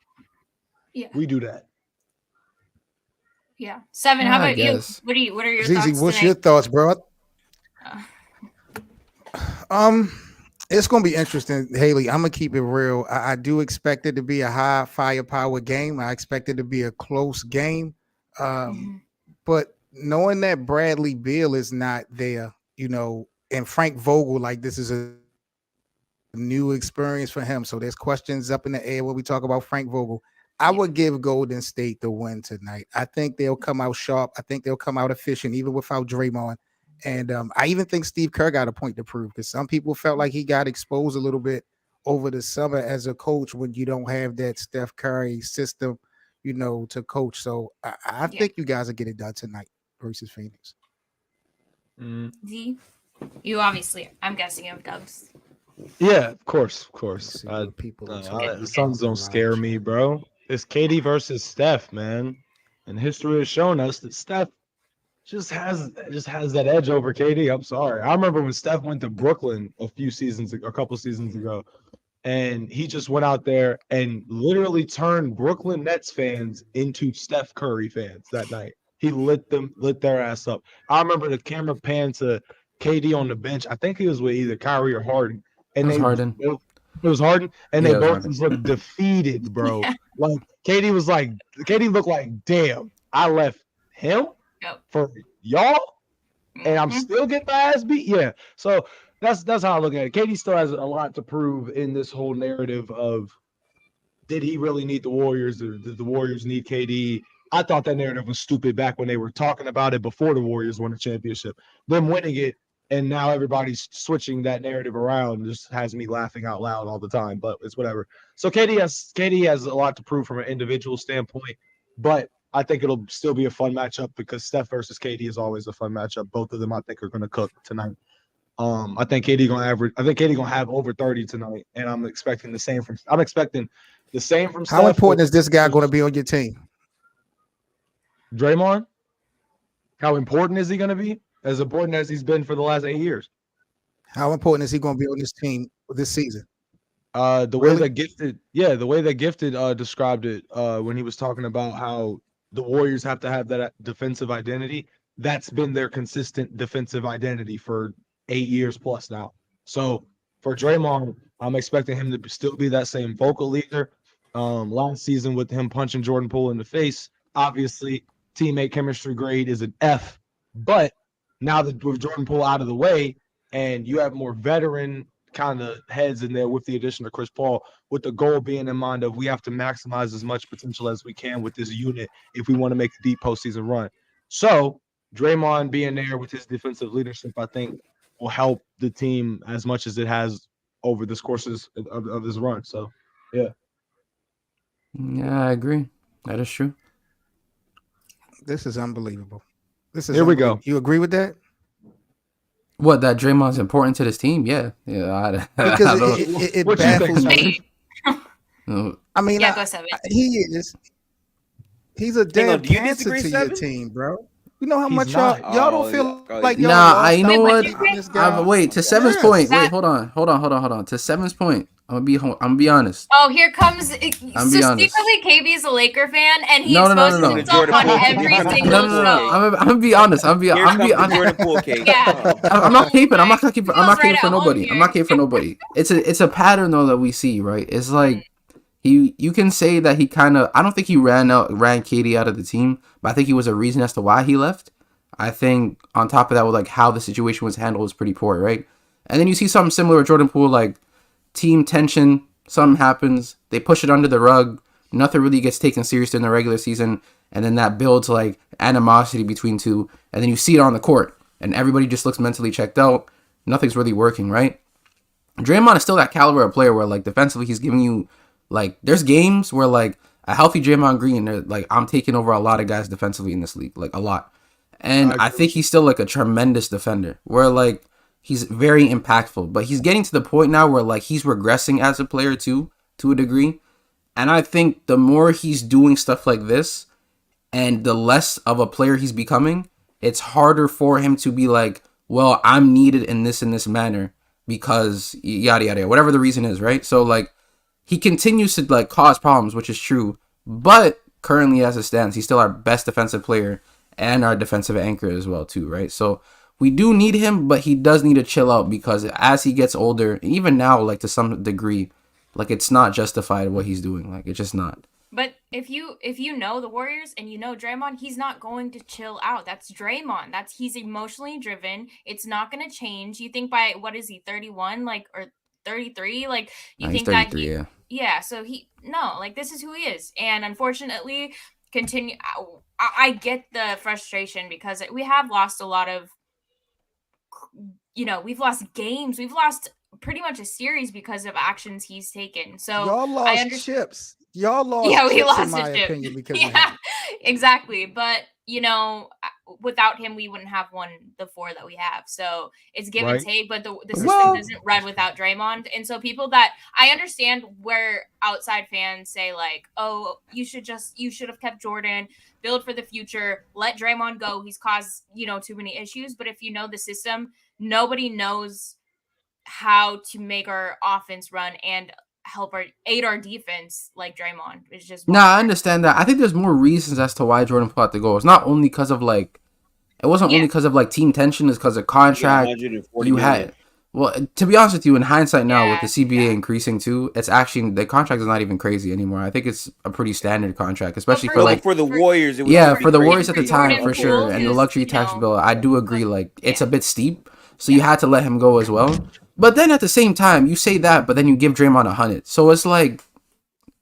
Yeah, We do that. yeah. Seven. How about you? What are your thoughts? Zizi, what's tonight? your thoughts, bro? It's gonna be interesting, Haley. I'm gonna keep it real. I do expect it to be a high firepower game. I expect it to be a close game. But knowing that Bradley Beal is not there, and Frank Vogel, like this is a new experience for him. So there's questions up in the air when we talk about Frank Vogel. I would give Golden State the win tonight. I think they'll come out sharp. I think they'll come out efficient, even without Draymond. And I even think Steve Kerr got a point to prove because some people felt like he got exposed a little bit over the summer as a coach when you don't have that Steph Curry system, to coach. So I think you guys will get it done tonight versus Phoenix. Z, you obviously, I'm guessing you have Dubs. Yeah, of course. People The Suns don't scare me, bro. It's KD versus Steph, man. And history has shown us that Steph just has that edge over KD. I'm sorry. I remember when Steph went to Brooklyn a couple seasons ago, and he just went out there and literally turned Brooklyn Nets fans into Steph Curry fans that night. He lit their ass up. I remember the camera panned to KD on the bench. I think he was with either Kyrie or Harden. And It was Harden. It was Harden, and Yeah, they it was both Harden. just looked defeated, bro. Like KD looked like, damn, I left him for y'all, and I'm still getting my ass beat. Yeah, so that's how I look at it. KD still has a lot to prove in this whole narrative of did he really need the Warriors, or did the Warriors need KD? I thought that narrative was stupid back when they were talking about it before the Warriors won the championship. Them winning it. And now everybody's switching that narrative around. It just has me laughing out loud all the time, but it's whatever. So KD has a lot to prove from an individual standpoint, but I think it'll still be a fun matchup because Steph versus KD is always a fun matchup. Both of them, I think, are going to cook tonight. I think KD gonna have over 30 tonight, and I'm expecting the same from Steph. How important is this guy going to be on your team? Draymond? How important is he going to be? As important as he's been for the last 8 years. How important is he going to be on this team this season? The way that Gifted described it when he was talking about how the Warriors have to have that defensive identity. That's been their consistent defensive identity for 8 years plus now. So for Draymond, I'm expecting him to still be that same vocal leader. Last season with him punching Jordan Poole in the face, obviously teammate chemistry grade is an F, but now that with Jordan Poole out of the way and you have more veteran kind of heads in there with the addition of Chris Paul, with the goal being in mind of we have to maximize as much potential as we can with this unit if we want to make a deep postseason run. So Draymond being there with his defensive leadership, I think will help the team as much as it has over this courses of this run. So, yeah. Yeah, I agree. That is true. This is unbelievable. Here we go. You agree with that? What, that Draymond's important to this team? Yeah. Because it What you think, baffles me. No. I mean, Yeah, go 7. he is. He's a damn do you cancer disagree, to your 7? team, bro. You know how He's much not. y'all don't feel like y'all Nah, lost you know out what? on this guy? Wait, to Seven's Yes. point. Wait, hold on. To Seven's point, I'm gonna be honest. Oh, here comes. So be honest. secretly, KB's a Laker fan, and he's No. posting himself on every single No. show. I'm gonna be honest. I'm Here gonna be comes the honest. Jordan Poole cake. Yeah. I'm not caping. I'm not caping right for at home nobody. here. I'm not caping for nobody. It's a pattern though that we see, right? It's like you can say that he kind of. I don't think he ran KD out of the team, but I think he was a reason as to why he left. I think on top of that, with like how the situation was handled was pretty poor, right? And then you see something similar with Jordan Poole, like team tension. Something happens, they push it under the rug. Nothing really gets taken serious in the regular season, and then that builds like animosity between two, and then you see it on the court. and everybody just looks mentally checked out, nothing's really working, right? Draymond is still that caliber of player where, like, defensively, he's giving you, like, there's games where, like, a healthy Draymond Green, like, I'm taking over a lot of guys defensively in this league, like, a lot. And I think he's still, like, a tremendous defender where, like, he's very impactful. But he's getting to the point now where, like, he's regressing as a player, too, to a degree. And I think the more he's doing stuff like this and the less of a player he's becoming, it's harder for him to be like, well, I'm needed in this manner because yada, yada, whatever the reason is, right? So, like, he continues to, like, cause problems, which is true. But currently, as it stands, he's still our best defensive player and our defensive anchor as well, too, right? So we do need him, but he does need to chill out because as he gets older, even now, like, to some degree, like, it's not justified what he's doing. Like, it's just not. But if you know the Warriors and you know Draymond, he's not going to chill out. That's Draymond. He's emotionally driven. It's not going to change. You think by, what is he, 31, like, or 33? Like, you think that he, yeah. So this is who he is. And unfortunately, I get the frustration because we have lost a lot of, we've lost games. We've lost pretty much a series because of actions he's taken. So y'all lost chips. Y'all lost. Yeah, we lost in my chip. opinion, because of him. Exactly. But without him, we wouldn't have won the 4 that we have. So it's give and take. But the system doesn't run without Draymond. And so people that I understand where outside fans say like, oh, you should have kept Jordan, build for the future, let Draymond go. He's caused too many issues. But if you know the system, nobody knows how to make our offense run and aid our defense like Draymond. It's just I understand that. I think there's more reasons as to why Jordan fought to go. It's not only because of like, it wasn't only because of like team tension. It's because of contract. You had, well, to be honest with you, in hindsight now with the CBA increasing too, it's actually the contract is not even crazy anymore. I think it's a pretty standard contract, especially for the Warriors. It was for the Warriors at the time for sure, and the luxury tax bill. I do agree, like it's a bit steep, so you had to let him go as well. But then at the same time, you say that, but then you give Draymond 100. So it's like,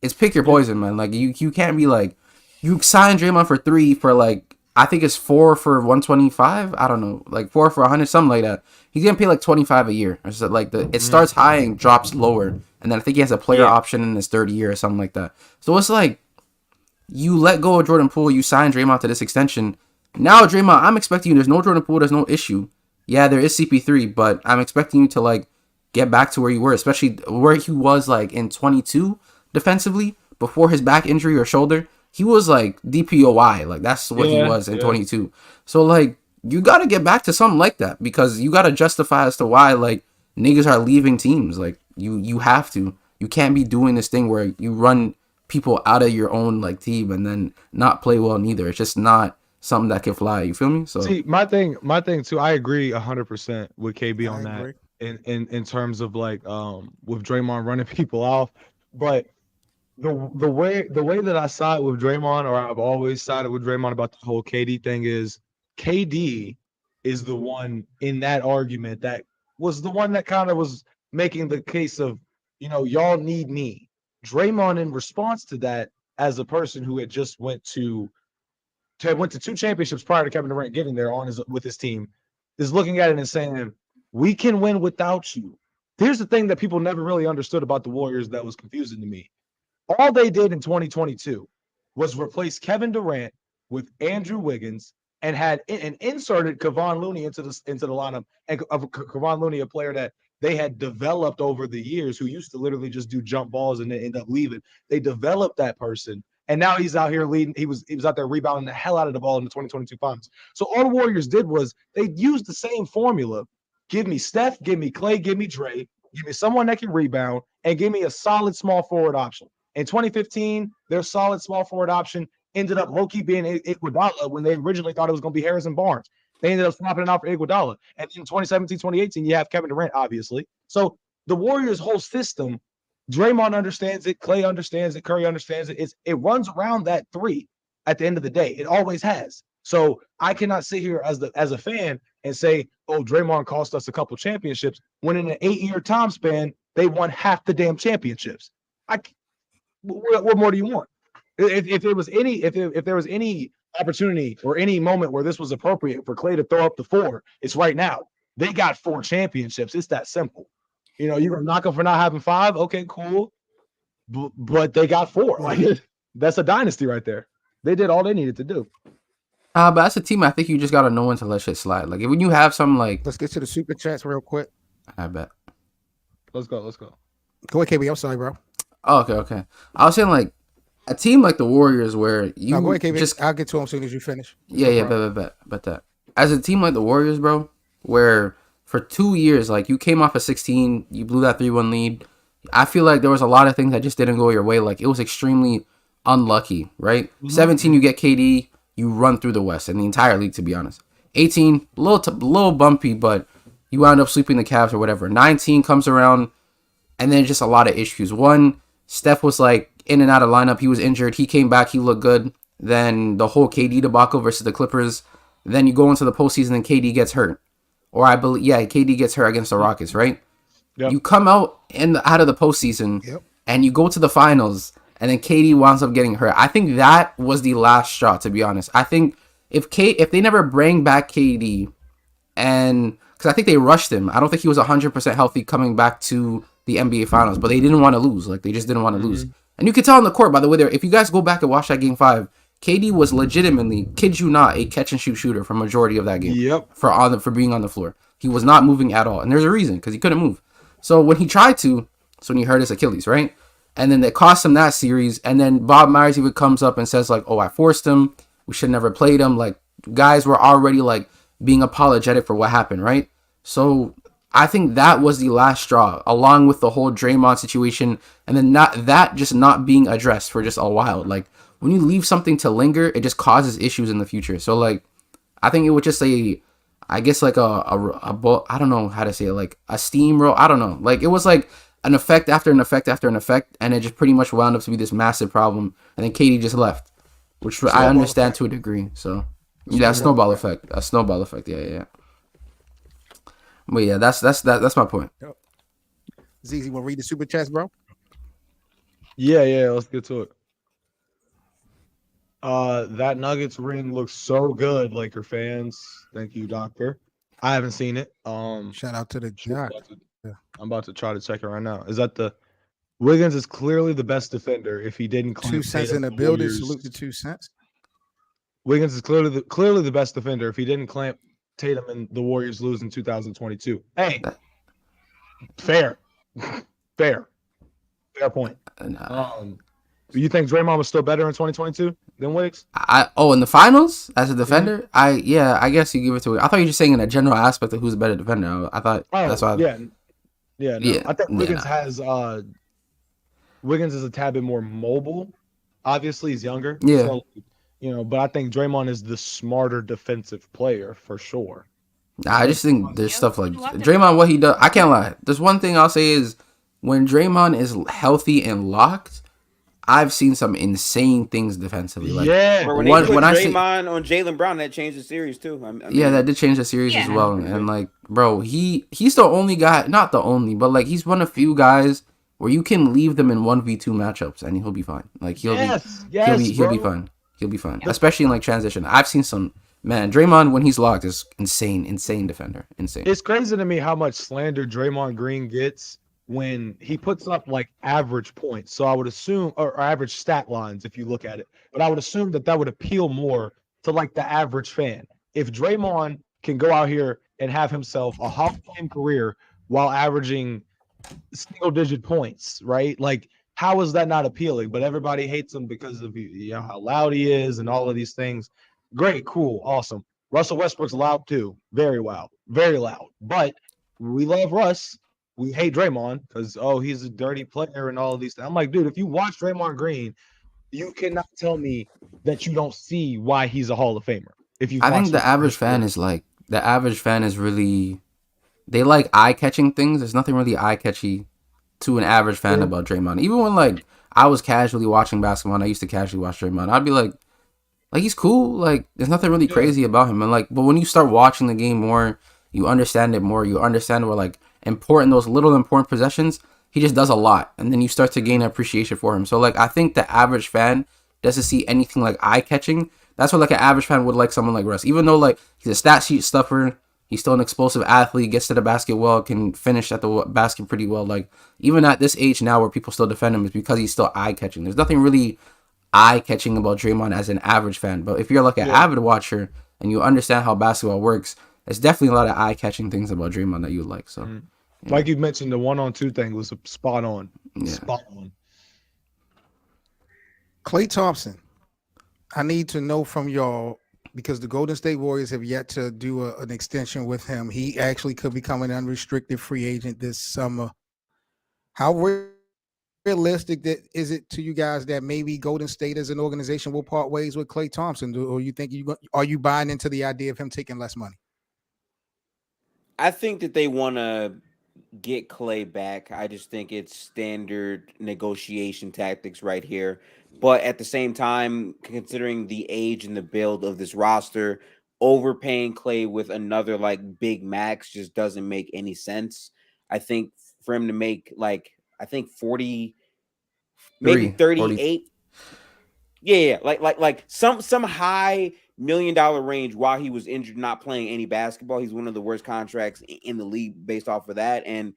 it's pick your poison, man. Like you can't be like, you sign Draymond for 3 for like, I think it's 4 for 125. I don't know, like 4 for 100, something like that. He's gonna pay like 25 a year. Or so like it starts high and drops lower, and then I think he has a player option in his third year or something like that. So it's like, you let go of Jordan Poole, you sign Draymond to this extension. Now Draymond, I'm expecting you. There's no Jordan Poole. There's no issue. Yeah, there is CP3, but I'm expecting you to like get back to where you were, especially where he was like in 22 defensively before his back injury or shoulder. He was like DPOI, like that's what he was in 22. So like you got to get back to something like that because you got to justify as to why like niggas are leaving teams. Like you have to. You can't be doing this thing where you run people out of your own like team and then not play well neither. It's just not something that can fly. You feel me? So see, my thing too. I agree 100% with KB on that. In terms of like with Draymond running people off, but the way that I side with Draymond, or I've always sided with Draymond about the whole KD thing, is KD is the one in that argument that was the one that kind of was making the case of y'all need me. Draymond, in response to that, as a person who had just went to 2 championships prior to Kevin Durant getting there with his team, is looking at it and saying, we can win without you. Here's the thing that people never really understood about the Warriors that was confusing to me. All they did in 2022 was replace Kevin Durant with Andrew Wiggins and inserted Kevon Looney into the lineup. And Kevon Looney, a player that they had developed over the years, who used to literally just do jump balls and then end up leaving. They developed that person. And now he's out here leading. He was out there rebounding the hell out of the ball in the 2022 finals. So all the Warriors did was they used the same formula. Give me Steph, give me Klay, give me Dre, give me someone that can rebound, and give me a solid small forward option. In 2015, their solid small forward option ended up low-key being Iguodala when they originally thought it was going to be Harrison Barnes. They ended up swapping it out for Iguodala. And in 2017, 2018, you have Kevin Durant, obviously. So the Warriors' whole system, Draymond understands it, Klay understands it, Curry understands it. It runs around that 3 at the end of the day. It always has. So I cannot sit here as a fan and say, oh, Draymond cost us a couple championships, when in an 8-year time span, they won half the damn championships. What more do you want? If there was any opportunity or any moment where this was appropriate for Klay to throw up the 4, it's right now. They got 4 championships. It's that simple. You know, you're gonna knock them for not having 5. Okay, cool. But they got 4. Like that's a dynasty right there. They did all they needed to do. But as a team, I think you just gotta know when to let shit slide. Like when you have some like, Let's get to the super chats real quick. I bet. Let's go. Go ahead, KB. I'm sorry, bro. Oh, okay. I was saying like a team like the Warriors where you No, go ahead, KB. just I'll get to him as soon as you finish. bet that. As a team like the Warriors, bro, where for 2 years, like you came off a 16, you blew that 3-1 lead. I feel like there was a lot of things that just didn't go your way. Like it was extremely unlucky, right? 17, you get KD, you run through the West and the entire league, to be honest. 18, little bumpy, but you wound up sweeping the Cavs or whatever. 19 comes around, and then just a lot of issues. One, Steph was like in and out of lineup. He was injured. He came back. He looked good. Then the whole KD debacle versus the Clippers. Then you go into the postseason and KD gets hurt. Or I believe, KD gets hurt against the Rockets, right? Yep. You come out out of the postseason and you go to the finals, and then KD winds up getting hurt. I think that was the last straw, to be honest. I think if they never bring back KD, and because I think they rushed him. I don't think he was 100% healthy coming back to the NBA Finals, but they didn't want to lose. Like they just didn't want to lose. And you could tell on the court, by the way, if you guys go back and watch that Game 5, KD was legitimately, kid you not, a catch and shoot shooter for majority of that game. Yep. For being on the floor, he was not moving at all, and there's a reason because he couldn't move. So when he tried to, that's when he hurt his Achilles, right? And then it cost him that series. And then Bob Myers even comes up and says like, "Oh, I forced him. We should never played him." Like guys were already like being apologetic for what happened, right? So I think that was the last straw, along with the whole Draymond situation, and then not being addressed for just a while. Like when you leave something to linger, it just causes issues in the future. So like, I think it was just I guess like I don't know how to say it, like a steamroll. I don't know. Like it was like an effect after an effect after an effect, and it just pretty much wound up to be this massive problem. And then KD just left, which I understand to a degree. So yeah, a snowball effect. Yeah. But yeah, that's my point. ZZ, want to read the super chats, bro? Yeah, let's get to it. That Nuggets ring looks so good, Laker fans. Thank you, Doctor. I haven't seen it. Shout out to the Jock. I'm about to try to check it right now. Is that the Wiggins is clearly the best defender if he didn't claim 2 cents in the building. Salute the 2 cents. Wiggins is clearly the best defender if he didn't clamp Tatum and the Warriors lose in 2022. Hey, fair point. You think Draymond was still better in 2022 than Wiggs? In the finals as a defender, I guess you give it to. I thought you were just saying in a general aspect of who's a better defender. I thought that's why. No. I think Wiggins has Wiggins is a tad bit more mobile. Obviously, he's younger. Yeah. So, but I think Draymond is the smarter defensive player for sure. I just think there's stuff like Draymond, what he does. I can't lie. There's one thing I'll say is when Draymond is healthy and locked, I've seen some insane things defensively. Like, when they put Draymond on Jaylen Brown, that changed the series too. That did change the series as well. And like, bro, he's the only guy, not the only, but like he's one of few guys where you can leave them in 1v2 matchups and he'll be fine. Like he'll be fine. He'll be fine, especially in like transition. I've seen some Draymond when he's locked is insane defender. Insane. It's crazy to me how much slander Draymond Green gets when he puts up like average points. So I would assume, or average stat lines if you look at it, but I would assume that would appeal more to like the average fan. If Draymond can go out here and have himself a Hall of Fame career while averaging single digit points, right? Like, how is that not appealing? But everybody hates him because of how loud he is and all of these things. Great, cool, awesome. Russell Westbrook's loud too. Very loud. But we love Russ. We hate Draymond because, he's a dirty player and all of these things. I'm like, dude, if you watch Draymond Green, you cannot tell me that you don't see why he's a Hall of Famer. I think the average fan is really, they like eye-catching things. There's nothing really eye-catchy to an average fan about Draymond. Even when like I was casually watching basketball and I used to casually watch Draymond, I'd be like he's cool. Like there's nothing really crazy about him. And like, but when you start watching the game more, you understand it more. You understand where like those little important possessions, he just does a lot. And then you start to gain appreciation for him. So like, I think the average fan doesn't see anything like eye-catching. That's what like an average fan would like someone like Russ. Even though like he's a stat sheet stuffer, he's still an explosive athlete, gets to the basket well, can finish at the basket pretty well. Like even at this age now where people still defend him is because he's still eye-catching. There's nothing really eye-catching about Draymond as an average fan. But if you're like an avid watcher and you understand how basketball works, there's definitely a lot of eye-catching things about Draymond that you like. So, like you mentioned, the 1-on-2 thing was spot on. Yeah. Spot on. Klay Thompson, I need to know from y'all, because the Golden State Warriors have yet to do an extension with him. He actually could become an unrestricted free agent this summer. How realistic is it to you guys that maybe Golden State as an organization will part ways with Klay Thompson? Or you think are you buying into the idea of him taking less money? I think that they want to get Klay back. I just think it's standard negotiation tactics right here. But at the same time, considering the age and the build of this roster, overpaying Klay with another like big max just doesn't make any sense. I think for him to make like, I think 40, maybe 38. 40. Yeah, like some high $1 million range while he was injured, not playing any basketball. He's one of the worst contracts in the league based off of that. And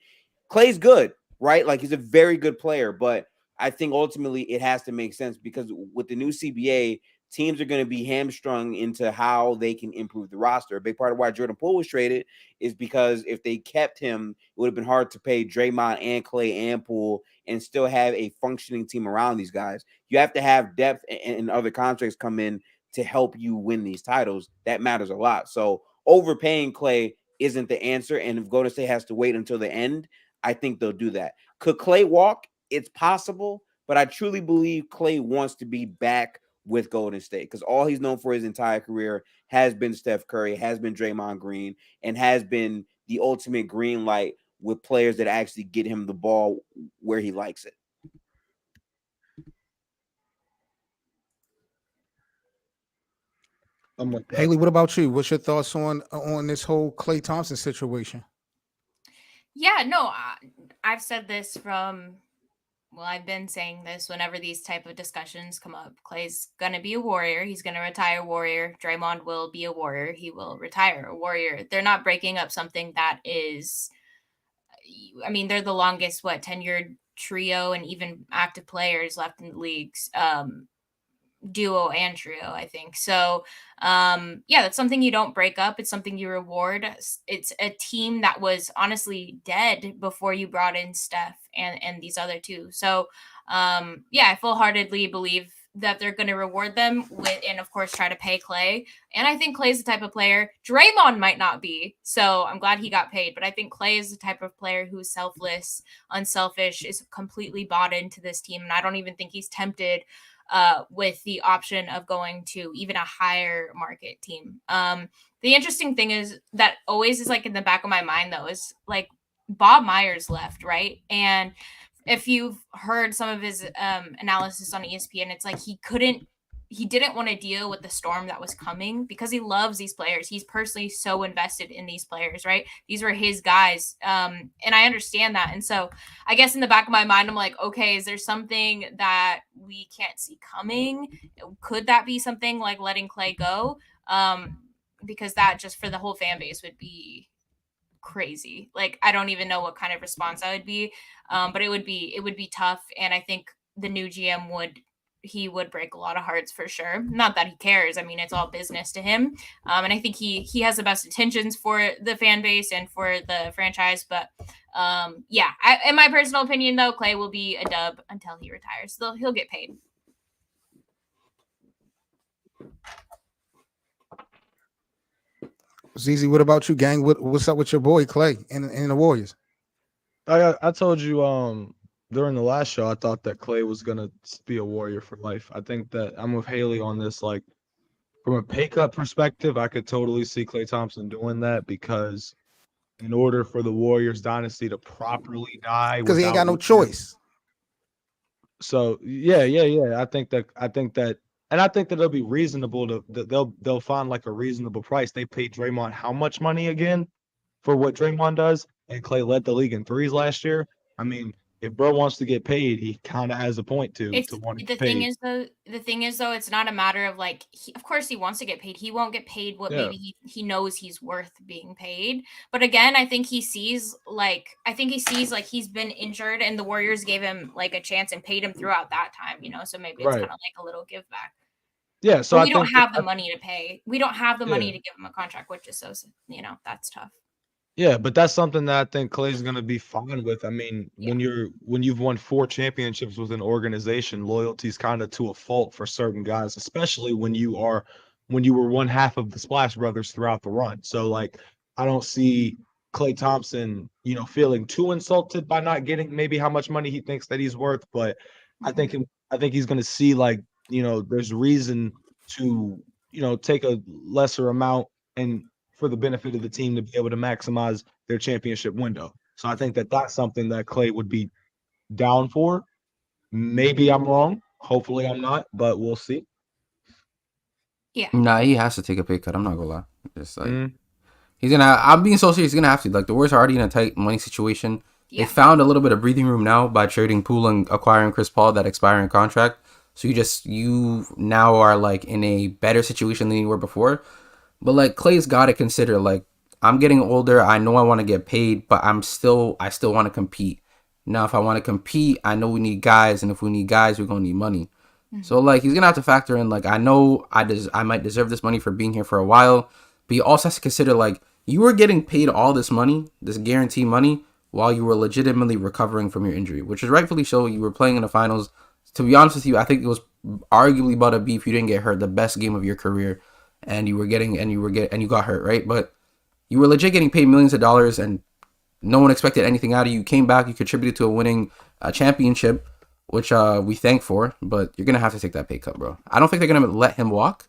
Klay's good, right? Like he's a very good player, but I think ultimately it has to make sense because with the new CBA, teams are going to be hamstrung into how they can improve the roster. A big part of why Jordan Poole was traded is because if they kept him, it would have been hard to pay Draymond and Klay and Poole and still have a functioning team around these guys. You have to have depth and other contracts come in to help you win these titles. That matters a lot. So overpaying Klay isn't the answer. And if Golden State has to wait until the end, I think they'll do that. Could Klay walk? It's possible, but I truly believe Klay wants to be back with Golden State because all he's known for his entire career has been Steph Curry, has been Draymond Green, and has been the ultimate green light with players that actually get him the ball where he likes it. Haley, what about you? What's your thoughts on this whole Klay Thompson situation? Yeah, no, I've said this I've been saying this whenever these type of discussions come up. Klay's going to be a Warrior. He's going to retire Warrior. Draymond will be a Warrior. He will retire a Warrior. They're not breaking up something that is, I mean, they're the longest, 10-year trio and even active players left in the leagues. Duo and trio, I think. So, that's something you don't break up. It's something you reward. It's a team that was honestly dead before you brought in Steph and these other two. So, I full-heartedly believe that they're going to reward them with, and of course, try to pay Klay. And I think Klay's the type of player Draymond might not be. So I'm glad he got paid. But I think Klay is the type of player who's selfless, unselfish, is completely bought into this team. And I don't even think he's tempted with the option of going to even a higher market team. The interesting thing is that always is like in the back of my mind, though, is like Bob Myers left, right? And if you've heard some of his analysis on ESPN, it's like he didn't want to deal with the storm that was coming because he loves these players. He's personally so invested in these players, right? These were his guys. And I understand that. And so I guess in the back of my mind, I'm like, okay, is there something that we can't see coming? Could that be something like letting Klay go? Because that just for the whole fan base would be crazy. Like, I don't even know what kind of response that would be. But it would be tough. And I think the new GM would break a lot of hearts for sure. Not that he cares. I mean, it's all business to him. And I think he has the best intentions for the fan base and for the franchise. But in my personal opinion, though, Klay will be a dub until he retires. So he'll get paid. Zaza, what about you, gang? What's up with your boy Klay and the Warriors? I told you during the last show, I thought that Klay was gonna be a Warrior for life. I think that I'm with Haley on this. Like, from a pay cut perspective, I could totally see Klay Thompson doing that because in order for the Warriors dynasty to properly die, because he ain't got no choice. So I think that, and I think that it'll be reasonable they'll find like a reasonable price. They paid Draymond how much money again for what Draymond does, and Klay led the league in threes last year. I mean, if bro wants to get paid, he kind of has a point to want to The get thing paid. is though, it's not a matter of like, of course he wants to get paid. He won't get paid what Yeah. maybe he knows he's worth being paid. But again, I think he sees like he's been injured and the Warriors gave him like a chance and paid him throughout that time, so maybe it's Right. kind of like a little give back. Yeah, so But I we don't think have the money to pay. We don't have the money Yeah. to give him a contract, which is so, that's tough. Yeah, but that's something that I think Clay's gonna be fine with. I mean, when you've won 4 championships with an organization, loyalty's kind of to a fault for certain guys, especially when you were one half of the Splash Brothers throughout the run. So like, I don't see Klay Thompson, feeling too insulted by not getting maybe how much money he thinks that he's worth, but I think he's gonna see like, there's reason to, take a lesser amount and for the benefit of the team to be able to maximize their championship window. So I think that that's something that Klay would be down for. Maybe I'm wrong. Hopefully I'm not, but we'll see. Yeah. Nah, he has to take a pay cut. I'm not gonna lie. Just like he's gonna. I'm being so serious. He's gonna have to. Like the Warriors are already in a tight money situation. Yeah. They found a little bit of breathing room now by trading Poole and acquiring Chris Paul, that expiring contract. So you now are like in a better situation than you were before. But like Klay's got to consider, like, I'm getting older. I know I want to get paid, but I still want to compete. Now, if I want to compete, I know we need guys, and if we need guys, we're gonna need money. So like he's gonna have to factor in, like, I know I might deserve this money for being here for a while, but he also has to consider, like, you were getting paid all this money, this guaranteed money, while you were legitimately recovering from your injury, which is rightfully so. You were playing in the finals. To be honest with you, I think it was arguably but a beef. You didn't get hurt, the best game of your career. And you got hurt, right? But you were legit getting paid millions of dollars, and no one expected anything out of you. You came back, you contributed to a winning championship, which we thank for. But you're gonna have to take that pay cut, bro. I don't think they're gonna let him walk,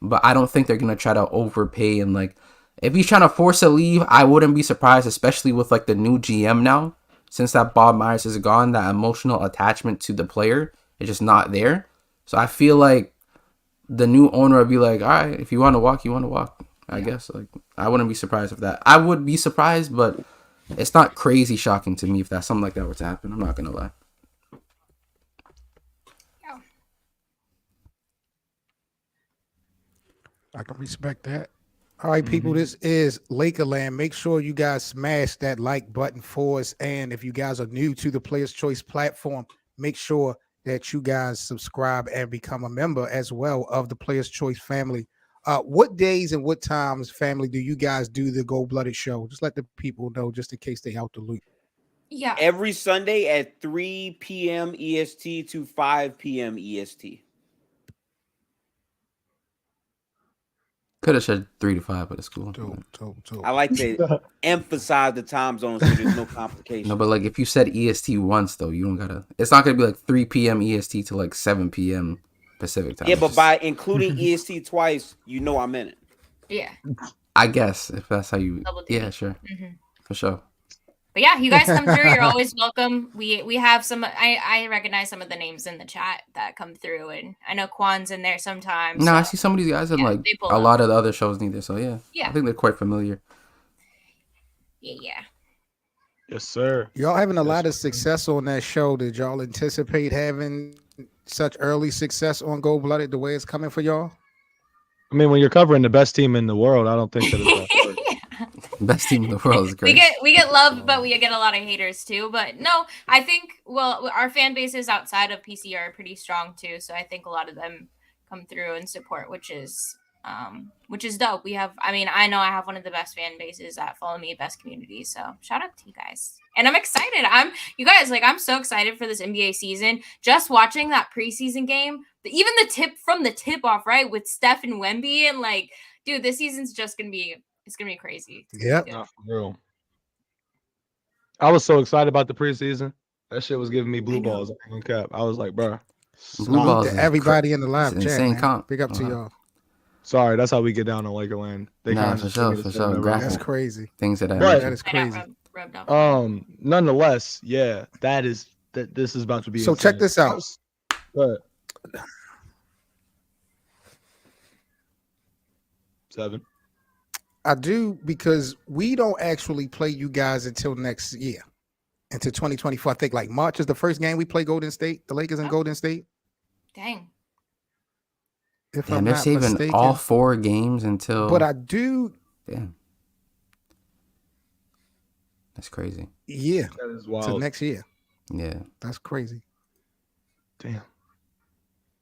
but I don't think they're gonna try to overpay. And like, if he's trying to force a leave, I wouldn't be surprised, especially with like the new GM now, since that Bob Myers is gone. That emotional attachment to the player is just not there. So I feel like the new owner would be like, all right, if you want to walk, you want to walk. I guess. Like, I wouldn't be surprised if that. I would be surprised, but it's not crazy shocking to me if that something like that were to happen. I'm not gonna lie. Yeah. I can respect that. All right, people, this is Lakerland. Make sure you guys smash that like button for us. And if you guys are new to the Players Choice platform, make sure that you guys subscribe and become a member as well of the Players Choice family. What days and what times, family, do you guys do the Gold Blooded show? Just let the people know, just in case they out the loop. Yeah. Every Sunday at 3 p.m. EST to 5 p.m. EST. Could have said 3 to 5, but it's cool. I like to emphasize the time zone so there's no complication. No, but like if you said EST once though, you don't gotta. It's not gonna be like 3 p.m. EST to like 7 p.m. Pacific time. Yeah, but by including EST twice, I'm in it. Yeah. I guess if that's how you. Double Yeah, duty. sure, for sure. But yeah, you guys come through. You're always welcome. We have some. I recognize some of the names in the chat that come through, and I know Quan's in there sometimes. No, so. I see some of these guys in like they pull a up. lot of the other shows neither. So yeah, Yeah. I think they're quite familiar. Yeah. Yes, sir. Y'all having a lot of success on that show. Did y'all anticipate having such early success on Gold Blooded the way it's coming for y'all? I mean, when you're covering the best team in the world, I don't think that it's that hard. Best team in the world is great. We get love, but we get a lot of haters too. But no, I think our fan bases outside of PC are pretty strong too. So I think a lot of them come through and support, which is dope. I know I have one of the best fan bases that follow me, best community. So shout out to you guys. And I'm excited. I'm so excited for this NBA season. Just watching that preseason game, even the tip off, right, with Steph and Wemby, and like, dude, this season's just gonna be. It's gonna be crazy. Yep. Not for real. I was so excited about the preseason. That shit was giving me blue balls. On cap. I was like, bro. Blue balls. To everybody in the live it's chat, insane man. comp. Big up to y'all. Sorry, that's how we get down on Lakerland. They Nah, kinda for just sure, take it for a sure. step Graphic. That's crazy. Things that I Right. That is I got crazy. rubbed off. Nonetheless, yeah, this is about to be So insane. check this out. But 7. I do, because we don't actually play you guys until next year. into 2024. I think like March is the first game we play Golden State, the Lakers and Golden State. Dang. If Damn, I'm they're not saving mistaken. all 4 games until. But I do. Damn. That's crazy. Yeah. That is Till wild. next year. Yeah. That's crazy. Damn.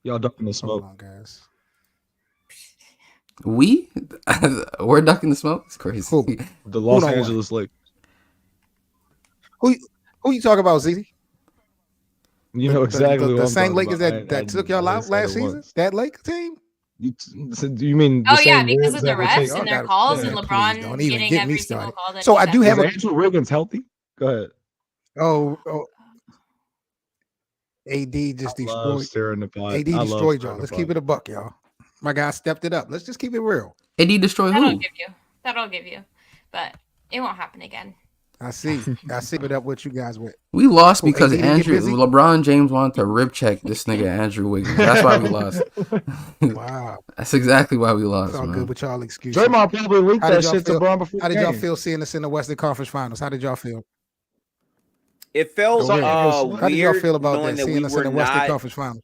Y'all ducking the Hold smoke. on, guys. We're ducking the smoke. It's crazy. Who? The Los Hold on, Angeles Lakers. Who you talking about, ZZ? You know exactly the what I'm same talking Lakers about. that took y'all I out didn't say last it season? once. That Lakers team? You mean the Oh yeah, same because Rams of that the were refs taking- and their gotta- calls yeah, and please LeBron don't even getting get me every single started. call that So he I do does. have Is a Andrew Wiggins healthy? Go ahead. oh AD just I love destroyed. stirring the pot. AD I love destroyed stirring y'all. the Let's pot. keep it a buck, y'all. My guy stepped it up. Let's just keep it real. AD destroyed That'll who? give you. That'll give you. But it won't happen again. I see it up what you guys with. We lost Who, because AD didn't get busy? LeBron James wanted to rib check this nigga Andrew Wiggins. That's why we lost. Wow. That's exactly why we lost, It's all man. good with y'all excuses. Draymond probably leaked How did that y'all shit to feel? Bron before How the did y'all game. feel seeing us in the Western Conference Finals? How did y'all feel? It felt Go ahead. How How did y'all weird feel about knowing that? that we Seeing us in were the Western not. Conference Finals.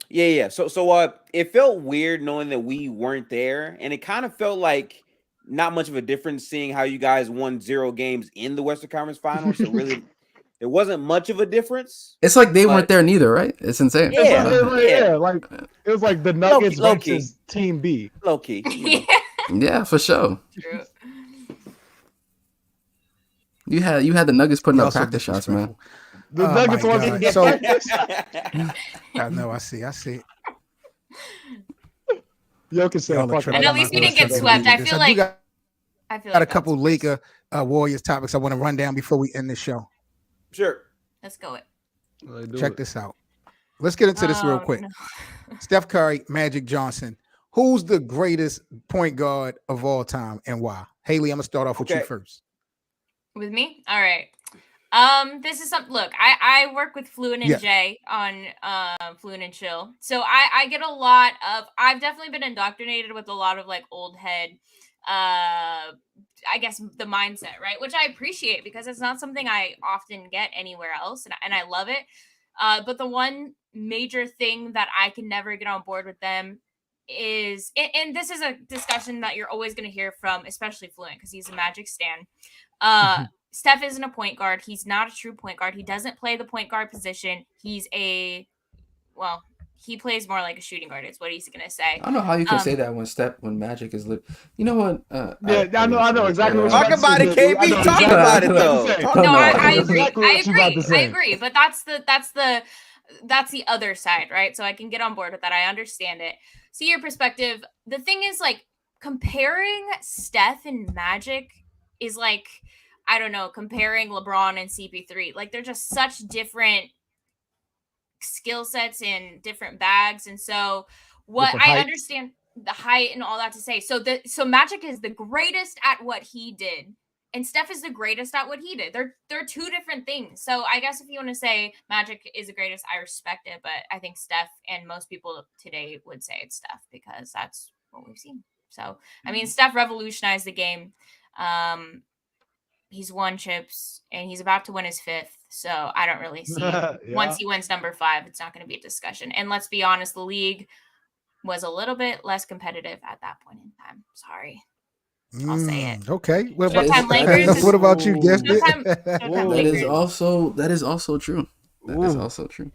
Yeah. So it felt weird knowing that we weren't there, and it kind of felt like not much of a difference seeing how you guys won 0 games in the Western Conference Finals. So really, there wasn't much of a difference. It's like they But- weren't there neither, right? It's insane. Yeah. It was like the Nuggets Low-key. versus Team B. Low key. Yeah, Yeah, for sure. true. You had the Nuggets putting Y'all up so practice shots, man. The Oh Nuggets my wanted to God. get So- practice. I know. I see. Jokic said, Y'all are "Fuck it, tripping. And I at got least my we didn't first get shot swept. over I this." feel do like got I feel a like couple that's Laker Warriors topics I want to run down before we end the show. Sure. Let's go. Like, do Check it. this out. Let's get into this real Oh, quick. no. Steph Curry, Magic Johnson. Who's the greatest point guard of all time and why? Haley, I'm gonna start off with you Okay. first. With me? All right. This is something. Look, I work with Fluent and Yeah. Jay on Fluent and Chill, so I get a lot of. I've definitely been indoctrinated with a lot of like old head, I guess the mindset, right? Which I appreciate because it's not something I often get anywhere else, and I love it. But the one major thing that I can never get on board with them is, and this is a discussion that you're always going to hear from, especially Fluent, because he's a Magic stan. Steph isn't a point guard. He's not a true point guard. He doesn't play the point guard position. He plays more like a shooting guard. Is what he's gonna say. I don't know how you can say that when Magic is lit. You know what? I know exactly what you're Talk about to about say, it, Nick. I KB. know Talk exactly about what it, you're about though. to say. Talk No, about I it. know agree. exactly what you're about to I say. agree. But that's the other side, right? So I can get on board with that. I understand it. See your perspective. The thing is, like, comparing Steph and Magic is like, I don't know, comparing LeBron and CP3. Like, they're just such different skill sets in different bags. And so what Different I heights. understand the height and all that to say. So Magic is the greatest at what he did. And Steph is the greatest at what he did. They're two different things. So I guess if you want to say Magic is the greatest, I respect it. But I think Steph, and most people today would say it's Steph because that's what we've seen. So, I mean, Steph revolutionized the game. He's won chips and he's about to win his 5th. So I don't really see it. Yeah. Once he wins number 5, it's not going to be a discussion. And let's be honest, the league was a little bit less competitive at that point in time. Sorry. I'll say it. Okay. What about, Showtime Lakers is- what about you, Gifted? Showtime That is Lakers. also true. That is also true.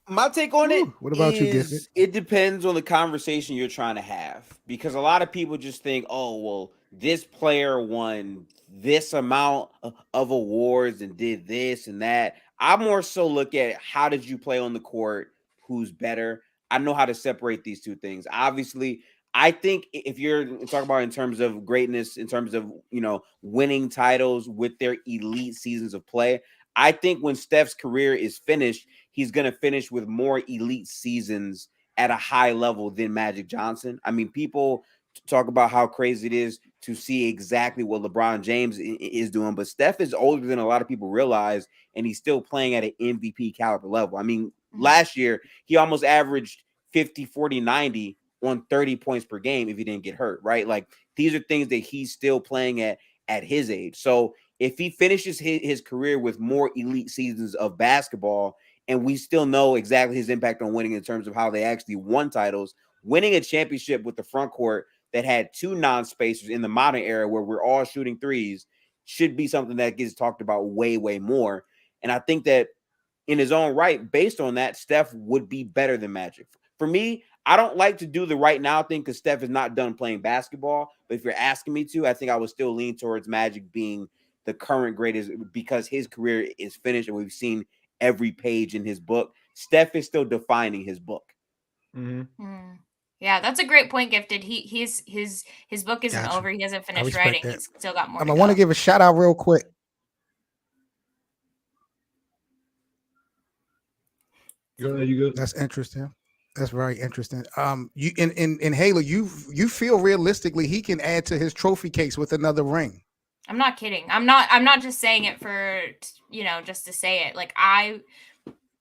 My take on it What about you, is Gifted? it depends on the conversation you're trying to have, because a lot of people just think, oh, well, this player won this amount of awards and did this and that. I more so look at how did you play on the court, who's better. I know how to separate these two things. Obviously, I think if you're talking about in terms of greatness, in terms of, winning titles with their elite seasons of play, I think when Steph's career is finished, he's going to finish with more elite seasons at a high level than Magic Johnson. I mean, people talk about how crazy it is to see exactly what LeBron James is doing, but Steph is older than a lot of people realize, and he's still playing at an MVP caliber level. I mean, last year, he almost averaged 50, 40, 90 on 30 points per game if he didn't get hurt, right? Like, these are things that he's still playing at his age. So if he finishes his career with more elite seasons of basketball, and we still know exactly his impact on winning in terms of how they actually won titles, winning a championship with the front court that had 2 non-spacers in the modern era where we're all shooting threes should be something that gets talked about way, way more. And I think that in his own right, based on that, Steph would be better than Magic. For me, I don't like to do the right now thing because Steph is not done playing basketball. But if you're asking me to, I think I would still lean towards Magic being the current greatest because his career is finished and we've seen every page in his book. Steph is still defining his book. Mm-hmm. Yeah, that's a great point, Gifted. His book isn't Gotcha. over. He hasn't I finished respect writing. that. He's still got more. I want to give a shout out real quick. You good? That's interesting. That's very interesting. You in Halo, you feel realistically he can add to his trophy case with another ring. I'm not kidding. I'm not just saying it for just to say it. Like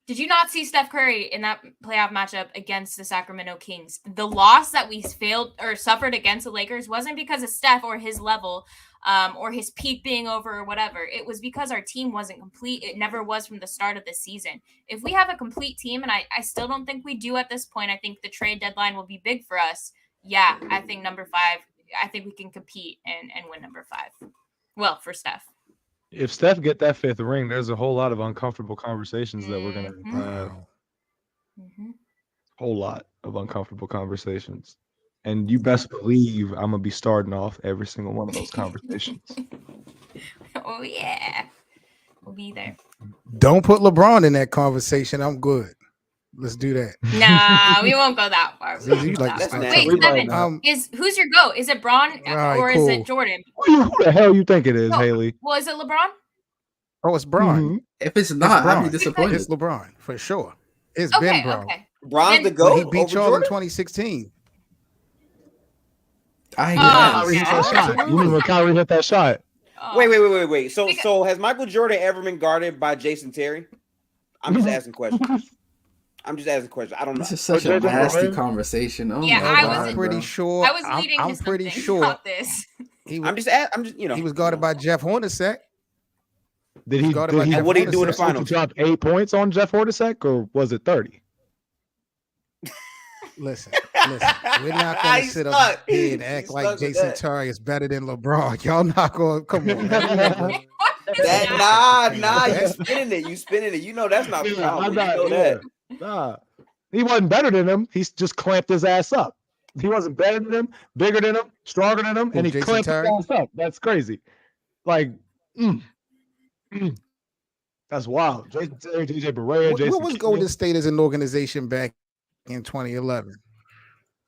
did you not see Steph Curry in that playoff matchup against the Sacramento Kings? The loss that we failed or suffered against the Lakers wasn't because of Steph or his level, or his peak being over or whatever. It was because our team wasn't complete. It never was from the start of the season. If we have a complete team, and I still don't think we do at this point, I think the trade deadline will be big for us. Yeah, I think number 5, I think we can compete and win number 5. Well, for Steph. If Steph get that 5th ring, there's a whole lot of uncomfortable conversations that we're gonna have. Whole lot of uncomfortable conversations, and you best believe I'm gonna be starting off every single one of those conversations. Oh yeah, we'll be there. Don't put LeBron in that conversation. I'm good. Let's do that. Nah, we won't go that far. You like to start Wait, talking. Seven, who's your GOAT? Is it Bron or is it Jordan? Who the hell you think it is, Haley? Well, is it LeBron? Oh, it's Bron. Mm-hmm. If it's not, I'd be Bron. disappointed. It's LeBron for sure. It's Okay, been Bron. okay. Bron's the When GOAT he beat over y'all in Jordan? 2016. I Kyrie hit that guess. shot. You remember Kyrie hit that shot? Wait. So has Michael Jordan ever been guarded by Jason Terry? I'm just asking questions. I don't know. This is such a nasty conversation. Oh Yeah, my I God, was pretty bro. sure. I was leading I'm to pretty something sure about this. he was. I'm just He was guarded by Jeff Hornacek. Did he? guarded by And Jeff what did he do in the Hornacek. finals? Drop 8 points on Jeff Hornacek, or was it 30? Listen. We're not going to sit up here and act like Jason that. Terry is better than LeBron. Y'all not going to come on. You spinning it. You know that's not Yeah, power. I'm You not- know yeah. that. Nah, he wasn't better than him. He's just clamped his ass up. He wasn't better than him, bigger than him, stronger than him, and he Jason clamped Terry? his ass up. That's crazy. Like, that's wild. Jason Terry, DJ Barea, Jason. What was Golden State as an organization back in 2011?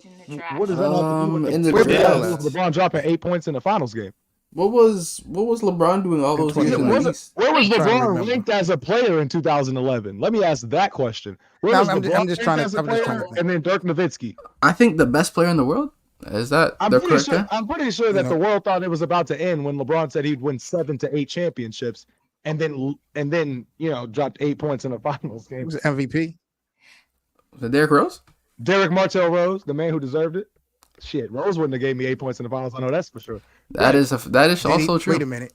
In the trash. What does that have to do with In the Where draft. was LeBron dropping 8 points in the finals game? What was LeBron doing all those years in the East? Where was Trying to LeBron remember. ranked as a player in 2011? Let me ask that question. Where No, was I'm LeBron just ranked trying to- as a I'm just player? trying to think. And then Dirk Nowitzki. I think the best player in the world. Is that I'm the pretty correct sure. term? I'm pretty sure that No. the world thought it was about to end when LeBron said he'd win 7 to 8 championships, and then dropped 8 points in the finals He game. was MVP. The Derrick Rose? Derek Martell Rose, the man who deserved it. Shit, Rose wouldn't have gave me 8 points in the finals. I know that's for sure. That is also true. Wait a minute.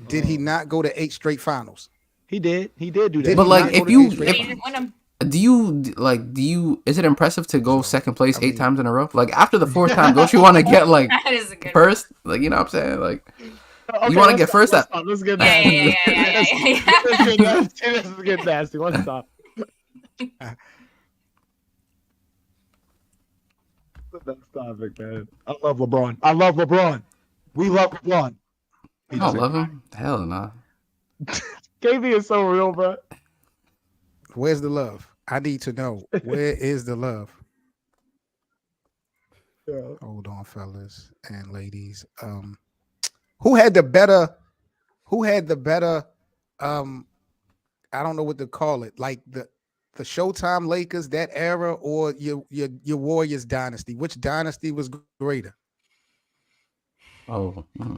Did he not go to 8 straight finals? He did. He did do that. Did But he like, not go if to you, 8 straight But he if, didn't win them. do you? Is it impressive to go second place I mean- 8 times in a row? Like after the 4th time, don't you want to get like That is a good first? Like you know what I'm saying? Like Okay, you want to let's get first? stop, let's get Yeah, nasty. yeah. Let's get nasty. Let's get nasty. Let's stop. That's topic, man. I love LeBron. We love LeBron. I don't love him. Hell no. KV is so real, bro. Where's the love? I need to know. Where is the love? Yeah. Hold on, fellas and ladies. Who had the better I don't know what to call it, like the Showtime Lakers, that era, or your Warriors dynasty? Which dynasty was greater? Oh, I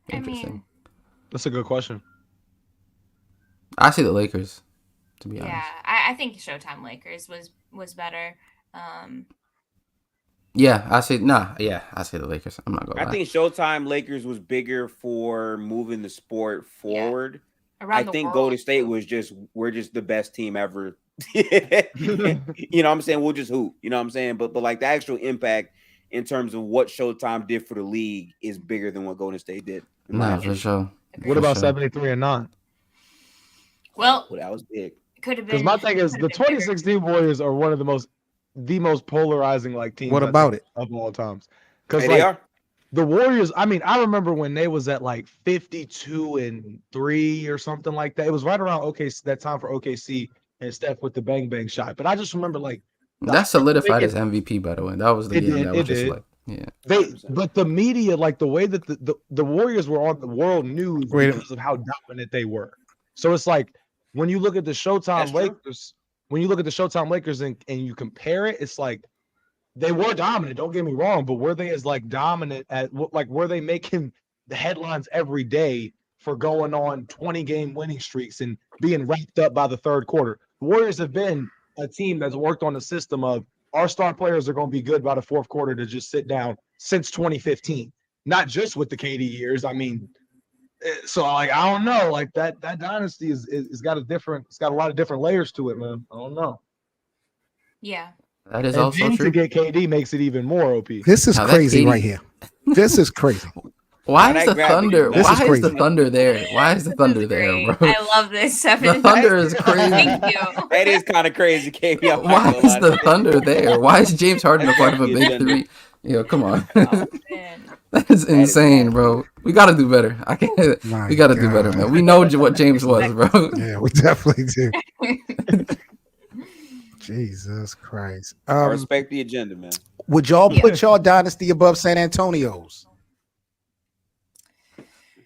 interesting. mean, That's a good question. I see the Lakers. To be honest. yeah, I think Showtime Lakers was better. Yeah, I say the Lakers. I'm not gonna lie. I think Showtime Lakers was bigger for moving the sport forward. Around I think world. Golden State was we're just the best team ever. You know what I'm saying? We'll just hoop. You know what I'm saying? But like the actual impact in terms of what Showtime did for the league is bigger than what Golden State did. Nah, for sure. What about 73 and 9? Well, that was big. Could have been. Because my thing is the 2016 Warriors are one of the most polarizing like teams. What about it of all times? Because Hey, they are. the Warriors. I mean, I remember when they was at like 52-3 or something like that. It was right around OKC that time for OKC and Steph with the bang bang shot. But I just remember like that solidified his MVP. By the way, that was the game did, that was just did. like But the media, like the way that the Warriors were on the world news because of how dominant they were. So it's like when you look at the Showtime Lakers, and you compare it, it's like they were dominant. Don't get me wrong, but were they as like dominant at like were they making the headlines every day for going on 20-game winning streaks and being wrapped up by the third quarter? The Warriors have been a team that's worked on the system of our star players are going to be good by the fourth quarter to just sit down since 2015, not just with the KD years. I mean, so like I don't know, like that dynasty is got a lot of different layers to it, man. I don't know. Yeah, that is and also true. To get KD makes it even more OP. This is crazy right here. This is crazy. Why is the Thunder? This Why is is the Thunder there? Why is the Thunder there, bro? I love this. The Thunder is crazy. Thank you. That is kind of crazy, KB. Why is the Thunder there? Why is James Harden a part of a big three? Yo, come on. Oh, That is insane, bro. We got to do better. We got to do better, man. We know what James was, bro. Yeah, we definitely do. Jesus Christ. I respect the agenda, man. Would y'all put y'all dynasty above San Antonio's?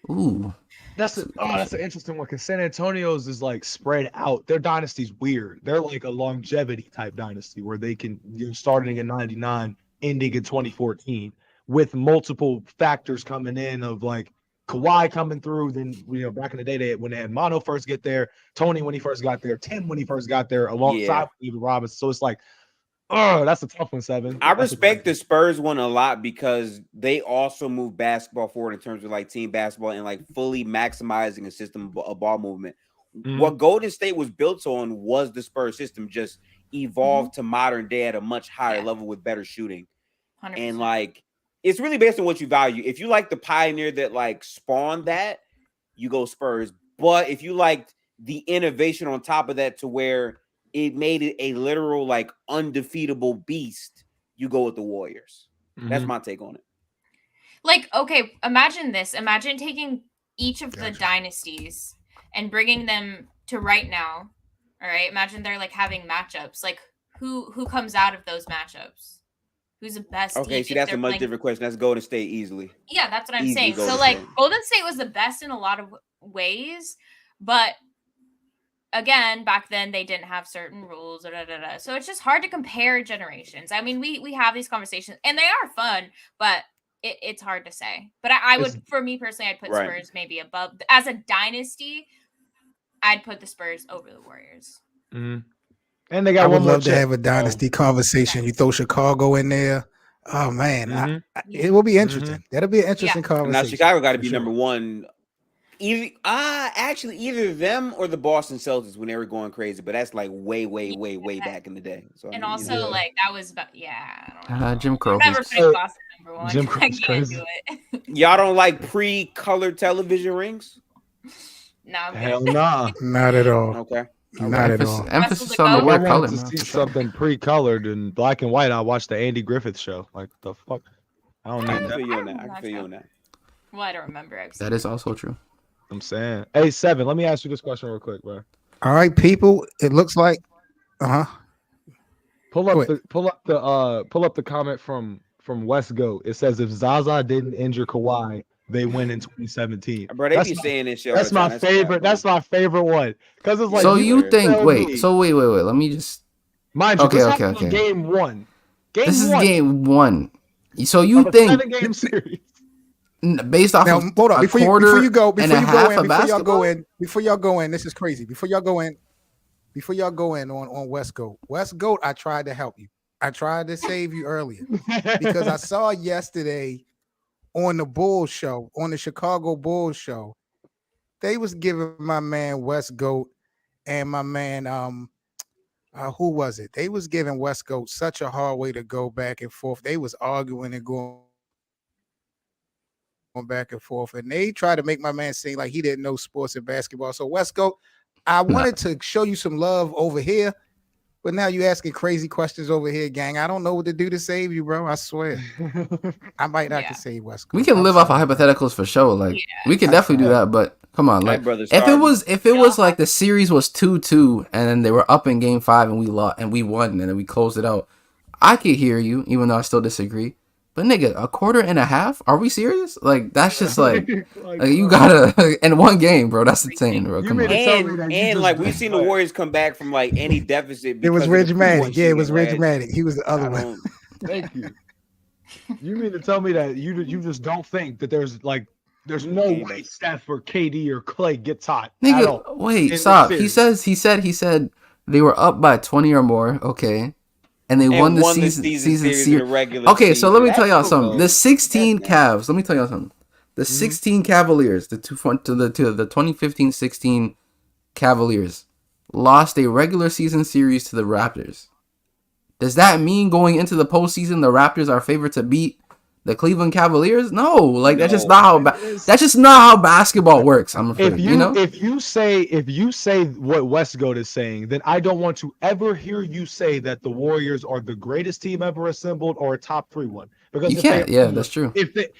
Ooh. That's an interesting one because San Antonio's is like spread out. Their dynasty's weird. They're like a longevity type dynasty where they can starting in 99, ending in 2014 with multiple factors coming in of like Kawhi coming through. Then back in the day when they had Mono first get there, Tony when he first got there, Tim when he first got there, alongside David Robinson. So it's like, that's a tough one, Seven. I respect the Spurs one a lot because they also move basketball forward in terms of like team basketball and like fully maximizing a system of ball movement. Mm-hmm. What Golden State was built on was the Spurs system, just evolved to modern day at a much higher level with better shooting. 100%. And like, it's really based on what you value. If you like the pioneer that like spawned that, you go Spurs. But if you liked the innovation on top of that to where it made it a literal, like, undefeatable beast, you go with the Warriors. Mm-hmm. That's my take on it. Like, okay, imagine this. Imagine taking each of the dynasties and bringing them to right now. All right? Imagine they're, like, having matchups. Like, who comes out of those matchups? Who's the best team? Okay, see, that's a much different question. That's Golden State easily. Yeah, that's what I'm saying. So, like, Golden State was the best in a lot of ways, but again, back then they didn't have certain rules. So it's just hard to compare generations. I mean, we have these conversations and they are fun, but it's hard to say. But I would, for me personally, I'd put Spurs maybe above. As a dynasty, I'd put the Spurs over the Warriors. Mm-hmm. And they got I would love to have a dynasty conversation. You throw Chicago in there. Oh man, it will be interesting. Mm-hmm. That'll be an interesting conversation. Now Chicago got to be number one. Either them or the Boston Celtics when they were going crazy, but that's like way back in the day. So and also like that was Jim Crow. Never put Boston number one. Jim Crow's crazy. Y'all don't like pre-colored television rings? No, hell nah, not at all. Okay. Not at all. Emphasis on the word color. To see something pre-colored and black and white, I watched the Andy Griffith show. Like the fuck, I don't need that. I can feel you on that. Well, I don't remember. That is also true. I'm saying, hey Seven, let me ask you this question real quick, bro. All right, people. It looks like, Pull up the comment from West Goat. It says if Zaza didn't injure Kawhi, they win in 2017. Bro, they be saying this shit. That's my favorite. That's my favorite one because it's like. So you think? Wait. So wait. Let me just. Mind you, okay. Game one. This is game one. So you think? 7-game series. Based off of hold on before you go in, this is crazy. Before y'all go in on West Goat. West Goat, I tried to help you. I tried to save you earlier because I saw yesterday on the Bulls show, on the Chicago Bulls show, they was giving my man West Goat and my man who was it? They was giving West Goat such a hard way to go back and forth. They was arguing and going back and forth, and they tried to make my man seem like he didn't know sports and basketball. So West Goat, I wanted to show you some love over here, but now you asking crazy questions over here, gang. I don't know what to do to save you, bro. I swear. I might not can save West Coast. We can live off of hypotheticals for sure. Like we can definitely do that, but come on, like if it was like the series was 2-2 and then they were up in game 5 and we lost and we won and then we closed it out, I could hear you, even though I still disagree. But nigga, a quarter and a half? Are we serious? Like that's just like you gotta in one game, bro. That's insane, bro. Come on. And like we've seen the Warriors come back from like any deficit. It was Reggie. Yeah, it was Reggie. He was the other one. Thank you. You mean to tell me that you just don't think that there's no way Steph or KD or Klay gets hot? Nigga, wait, stop. He said they were up by 20 or more. Okay. And they won the season series. Okay, so let me tell y'all something. The 16 Cavs. Let me tell y'all something. The 16 Cavaliers, the 2015-16 Cavaliers, lost a regular season series to the Raptors. Does that mean going into the postseason, the Raptors are favored to beat the Cleveland Cavaliers? No, like that's just not how basketball works. I'm afraid. If you say what Westgoat is saying, then I don't want to ever hear you say that the Warriors are the greatest team ever assembled or a top 3 one. Because you can't. That's true.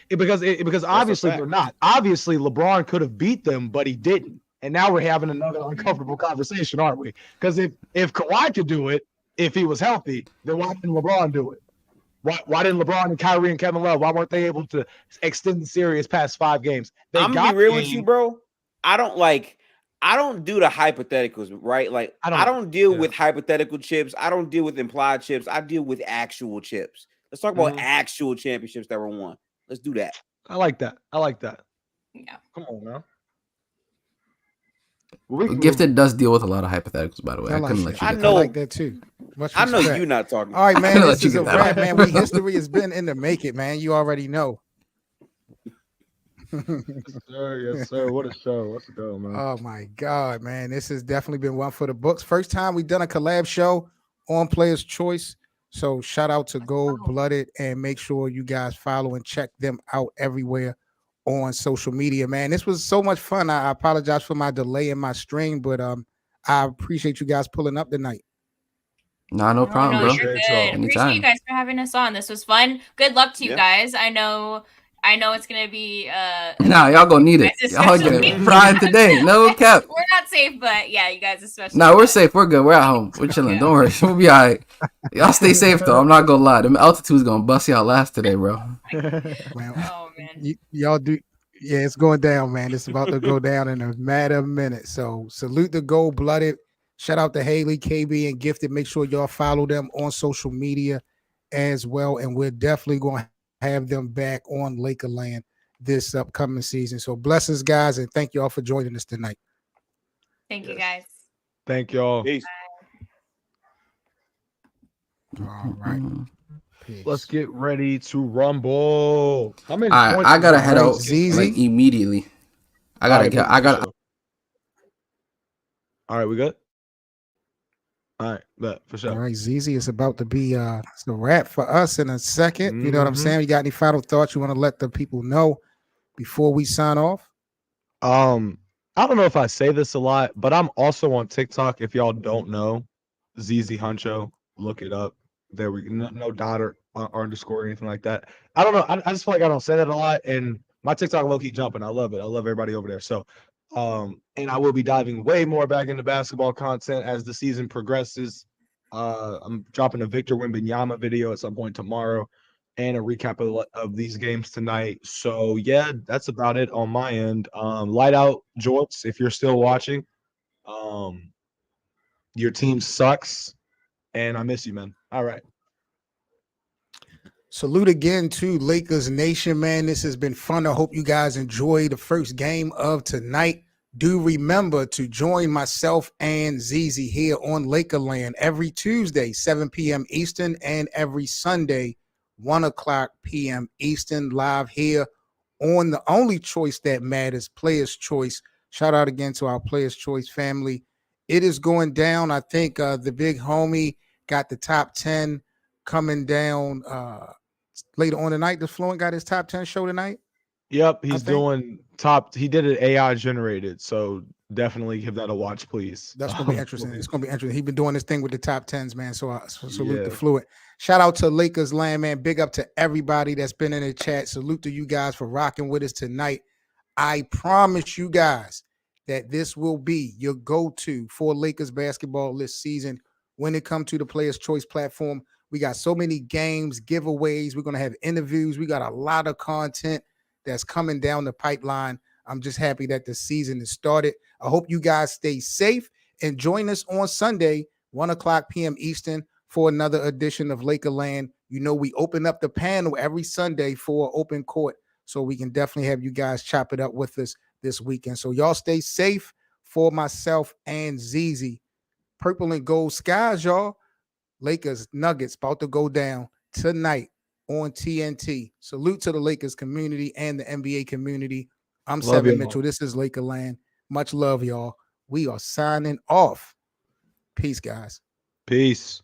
Because obviously they're not. Obviously LeBron could have beat them, but he didn't. And now we're having another uncomfortable conversation, aren't we? Because if Kawhi could do it, if he was healthy, then why didn't LeBron do it? Why didn't LeBron and Kyrie and Kevin Love, why weren't they able to extend the series past 5 games? I'm gonna be real with you, bro. I don't do the hypotheticals, right? Like I don't deal with hypothetical chips. I don't deal with implied chips. I deal with actual chips. Let's talk about actual championships that were won. Let's do that. I like that. Yeah. Come on, man. Gifted does deal with a lot of hypotheticals, by the way. I couldn't let you. I know. I like that too. I know you're not talking. All right, man. This is a wrap, man. History has been in the make it, man. You already know. Yes, sir. What a show. Let's go, man. Oh my God, man. This has definitely been one for the books. First time we've done a collab show on Player's Choice. So shout out to Gold Blooded and make sure you guys follow and check them out everywhere on social media, man. This was so much fun. I apologize for my delay in my stream, but I appreciate you guys pulling up tonight. No problem, bro. You're good. Appreciate you guys for having us on. This was fun. Good luck to you guys. I know it's gonna be y'all gonna need it. Y'all gonna pride today. No cap. We're not safe, but yeah, you guys especially. No, we're safe. We're good. We're at home. We're chilling. Don't worry. We'll be all right. Y'all stay safe though. I'm not gonna lie. The altitude's gonna bust y'all last today, bro. Oh man. Y'all do. Yeah, it's going down, man. It's about to go down in a matter of minutes. So salute the Gold Blooded. Shout out to Haley, KB, and Gifted. Make sure y'all follow them on social media as well. And we're definitely going to have them back on Lakerland this upcoming season. So blessings, guys, and thank you all for joining us tonight. Thank you, guys. Thank y'all. Peace. All right. Peace. Let's get ready to rumble. I gotta head out like, immediately. I gotta. All right, we good? All right, bet for sure. All right, ZZ is about to be it's a wrap for us in a second. You know what I'm saying? You got any final thoughts you want to let the people know before we sign off? I don't know if I say this a lot, but I'm also on TikTok. If y'all don't know, ZZ Huncho, look it up. There we no dot or underscore or anything like that. I don't know. I just feel like I don't say that a lot, and my TikTok low key jumping. I love it. I love everybody over there. So. And I will be diving way more back into basketball content as the season progresses. I'm dropping a Victor Wembanyama video at some point tomorrow and a recap of these games tonight. So yeah, that's about it on my end. Light out jorts if you're still watching. Your team sucks and I miss you, man. All right. Salute again to Lakers Nation, man. This has been fun. I hope you guys enjoy the first game of tonight. Do remember to join myself and Zaza here on Lakerland every Tuesday, 7 p.m. Eastern, and every Sunday, 1 o'clock p.m. Eastern, live here on the only choice that matters, Players Choice. Shout out again to our Players Choice family. It is going down. I think the big homie got the top 10 coming down later on tonight. The Fluent got his top 10 show tonight. Yep, he's doing top. He did it AI generated, so definitely give that a watch, please. That's gonna be interesting. It's gonna be interesting. He's been doing this thing with the top 10s, man. So salute the Fluent. Shout out to Lakers Land, man. Big up to everybody that's been in the chat. Salute to you guys for rocking with us tonight. I promise you guys that this will be your go-to for Lakers basketball this season when it comes to the Players Choice platform. We got so many games, giveaways. We're gonna have interviews. We got a lot of content that's coming down the pipeline. I'm just happy that the season has started. I hope you guys stay safe and join us on Sunday, 1 o'clock p.m. Eastern, for another edition of Lakerland. You know, we open up the panel every Sunday for open court, so we can definitely have you guys chop it up with us this weekend. So y'all stay safe. For myself and Zaza, purple and gold skies, y'all. Lakers Nuggets about to go down tonight on TNT. Salute to the Lakers community and the NBA community. I'm Seven Mitchell. This is Lakerland. Much love, y'all. We are signing off. Peace, guys. Peace.